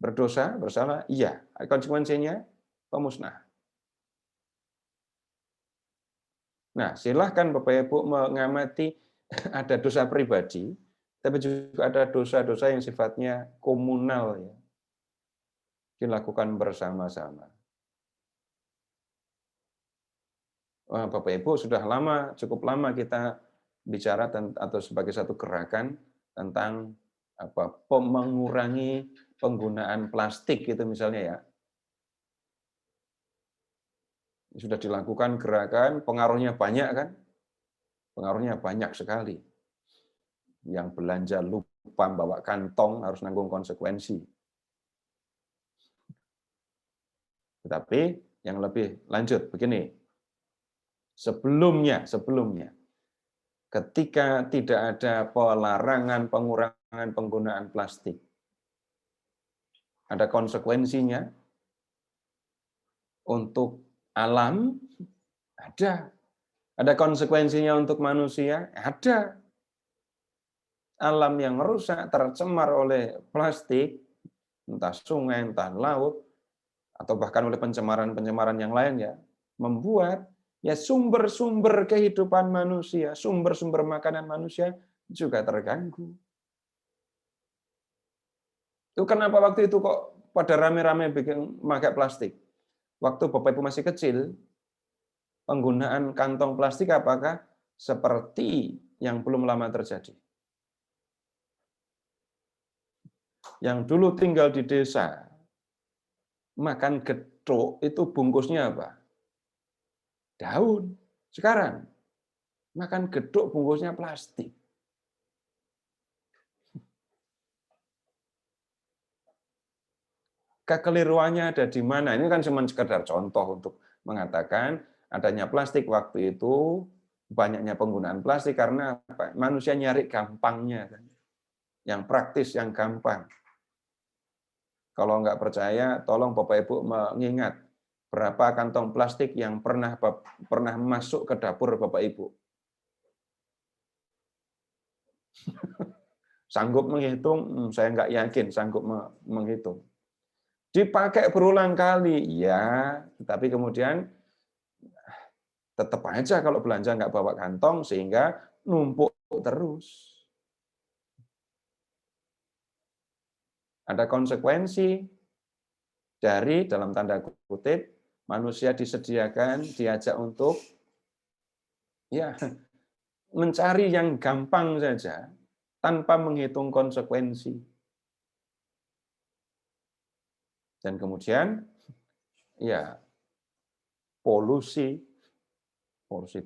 berdosa, bersalah? Iya. Konsekuensinya pemusnahan. Nah, silahkan Bapak Ibu mengamati ada dosa pribadi, Tapi juga ada dosa-dosa yang sifatnya komunal, ya, dilakukan bersama-sama. Wah, Bapak Ibu sudah lama, cukup lama kita bicara atau sebagai satu gerakan tentang mengurangi penggunaan plastik gitu misalnya ya. Sudah dilakukan gerakan, pengaruhnya banyak kan? Pengaruhnya banyak sekali. Yang belanja lupa bawa kantong harus nanggung konsekuensi. Tetapi yang lebih lanjut begini. Sebelumnya, ketika tidak ada pelarangan pengurangan penggunaan plastik, ada konsekuensinya untuk alam, ada konsekuensinya untuk manusia, ada. Alam yang rusak, tercemar oleh plastik, entah sungai, entah laut, atau bahkan oleh pencemaran-pencemaran yang lain ya, membuat ya sumber-sumber kehidupan manusia, sumber-sumber makanan manusia juga terganggu. Itu kenapa waktu itu kok pada rame-rame bikin pakai plastik? Waktu Bapak Ibu masih kecil, penggunaan kantong plastik apakah seperti yang belum lama terjadi? Yang dulu tinggal di desa, makan gethuk itu bungkusnya apa? Daun. Sekarang, makan gethuk bungkusnya plastik. Kekeliruannya ada di mana? Ini kan cuma sekedar contoh untuk mengatakan adanya plastik waktu itu, banyaknya penggunaan plastik karena apa? Manusia nyari gampangnya. Yang praktis, yang gampang. Kalau nggak percaya, tolong Bapak Ibu mengingat berapa kantong plastik yang pernah masuk ke dapur Bapak Ibu. Sanggup menghitung? Saya nggak yakin sanggup menghitung. Dipakai berulang kali, ya, tapi kemudian tetap aja kalau belanja nggak bawa kantong sehingga numpuk terus. Ada konsekuensi dari dalam tanda kutip manusia disediakan, diajak untuk ya mencari yang gampang saja tanpa menghitung konsekuensi. Dan kemudian ya polusi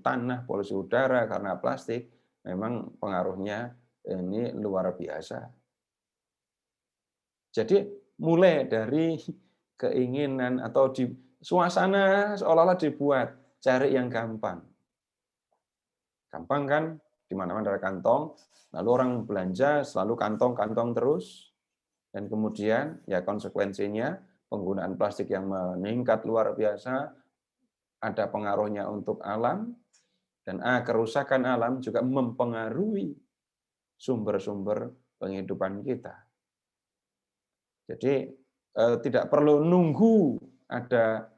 tanah, polusi udara karena plastik memang pengaruhnya ini luar biasa. Jadi mulai dari keinginan atau di suasana seolah-olah dibuat cari yang gampang. Gampang kan, di mana-mana ada kantong, lalu orang belanja selalu kantong-kantong terus, dan kemudian ya konsekuensinya penggunaan plastik yang meningkat luar biasa, ada pengaruhnya untuk alam, dan kerusakan alam juga mempengaruhi sumber-sumber penghidupan kita. Jadi tidak perlu nunggu ada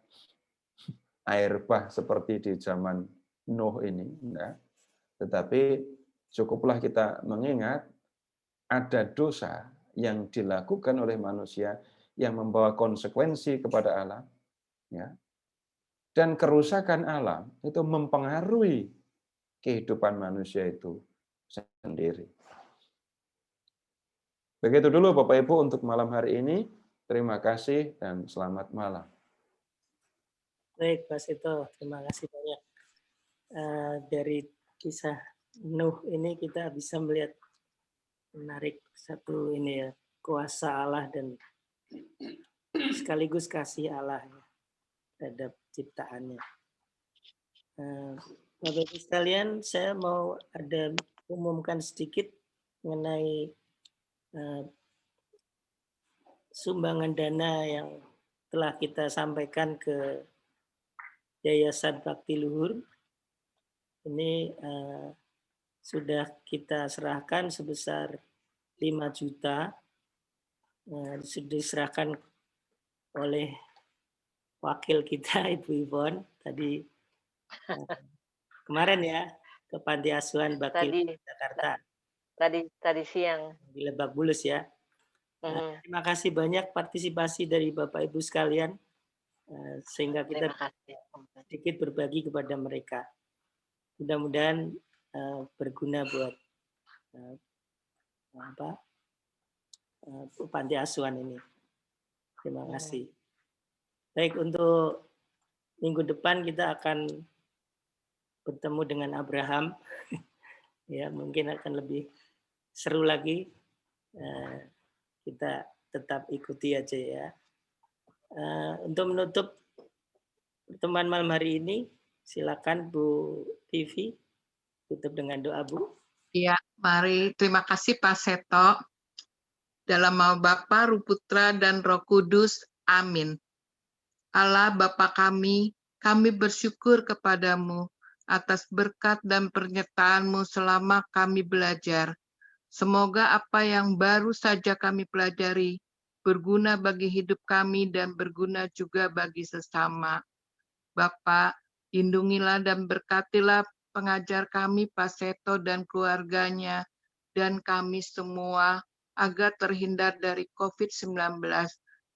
air bah seperti di zaman Nuh ini, enggak. Tetapi cukuplah kita mengingat ada dosa yang dilakukan oleh manusia yang membawa konsekuensi kepada alam, ya. Dan kerusakan alam itu mempengaruhi kehidupan manusia itu sendiri. Begitu dulu Bapak Ibu untuk malam hari ini. Terima kasih dan selamat malam. Baik, Pak Seto, terima kasih banyak. Dari kisah Nuh ini kita bisa melihat menarik satu ini ya, kuasa Allah dan sekaligus kasih Allah ya, terhadap ciptaannya. Bapak Ibu sekalian, saya mau umumkan sedikit mengenai sumbangan dana yang telah kita sampaikan ke Yayasan Bakti Luhur. Ini sudah kita serahkan sebesar 5 juta, sudah diserahkan oleh wakil kita Ibu Ivon tadi kemarin ya ke Panti Asuhan Bakti Jakarta. tadi siang. di Lebak Bulus ya. Terima kasih banyak partisipasi dari Bapak Ibu sekalian, sehingga kita Terima kasih. sedikit berbagi kepada mereka. Mudah-mudahan berguna buat panti asuhan ini. Terima kasih. Baik, untuk minggu depan kita akan bertemu dengan Abraham. Ya, mungkin akan lebih seru lagi. Kita tetap ikuti aja ya. Untuk menutup pertemuan malam hari ini, silakan Bu Vivi tutup dengan doa, Bu. Ya, mari. Terima kasih Pak Seto. Dalam nama Bapa, Roh Putra, dan Roh Kudus. Amin. Allah Bapa kami bersyukur kepadamu atas berkat dan penyertaan-Mu selama kami belajar. Semoga apa yang baru saja kami pelajari berguna bagi hidup kami dan berguna juga bagi sesama. Bapa, lindungilah dan berkatilah pengajar kami, Pak Seto dan keluarganya, dan kami semua agar terhindar dari COVID-19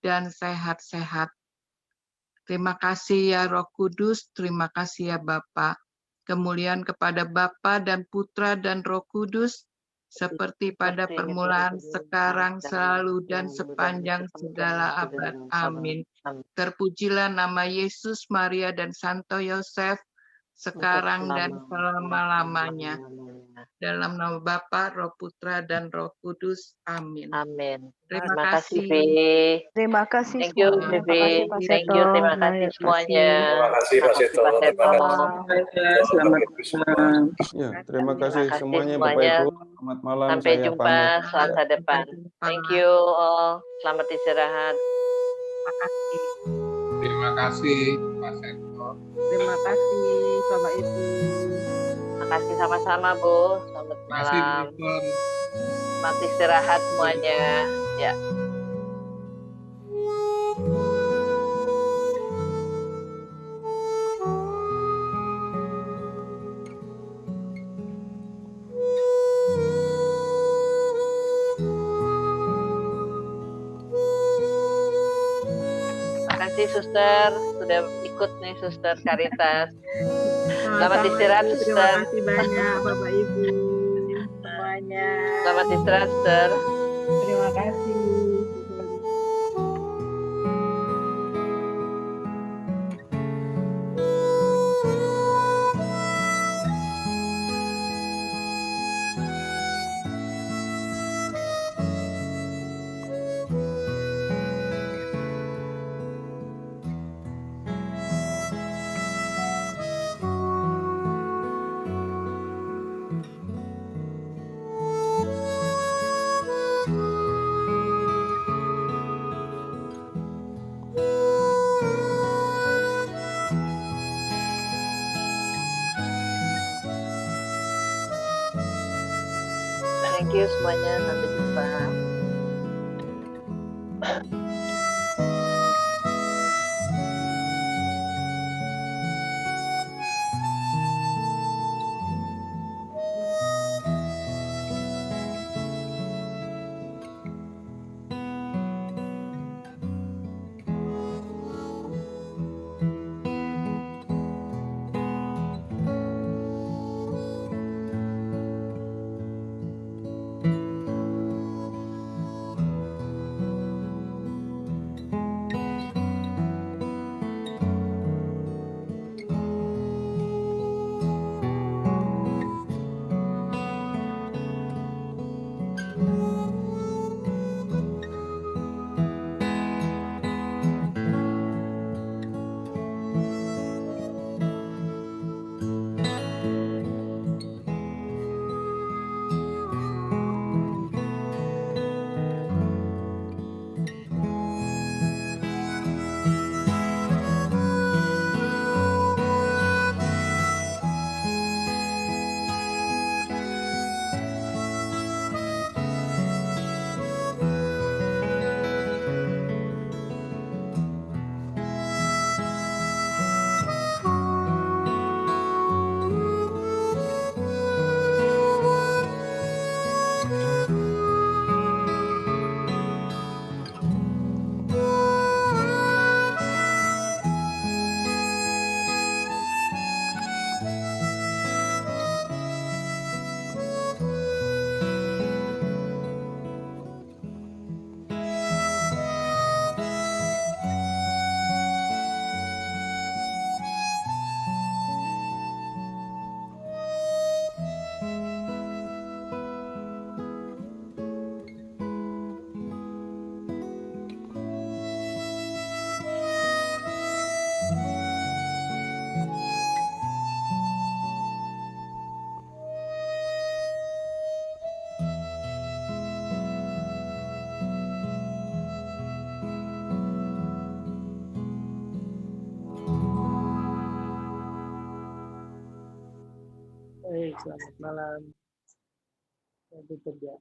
dan sehat-sehat. Terima kasih ya Roh Kudus, terima kasih ya Bapa. Kemuliaan kepada Bapa dan Putra dan Roh Kudus, seperti pada permulaan, sekarang, selalu, dan sepanjang segala abad. Amin. Terpujilah nama Yesus, Maria, dan Santo Yosef, sekarang dan selama-lamanya. Dalam nama Bapa, Roh Putra, dan Roh Kudus. Amin. Amin. Terima kasih, kasih. Vivi. Terima kasih Thank you, semuanya. Vivi. Makasih Pak Thank Seto. you, terima kasih semuanya. Terima kasih Pak Seto. Pak Terima Seto. kasih. Selamat malam. Ya, terima kasih kasih semuanya Bapak semuanya. Ibu. Selamat malam. Sampai Saya jumpa pamit. Selasa depan. Thank you all. Selamat istirahat. Terima kasih. Terima kasih Pak Seto. Terima kasih Bapak Ibu. Makasih sama-sama, Bu. Selamat Terima kasih Bu malam. Ipon. Selamat istirahat semuanya. Ya. Terima kasih Suster, sudah ikut nih Suster Karitas. Selamat istirahat, Terima Suster. kasih banyak Bapak Ibu semuanya. Selamat istirahat, Suster. Terima kasih. Thank you semuanya. Sampai jumpa. Selamat malam. Selamat kerja.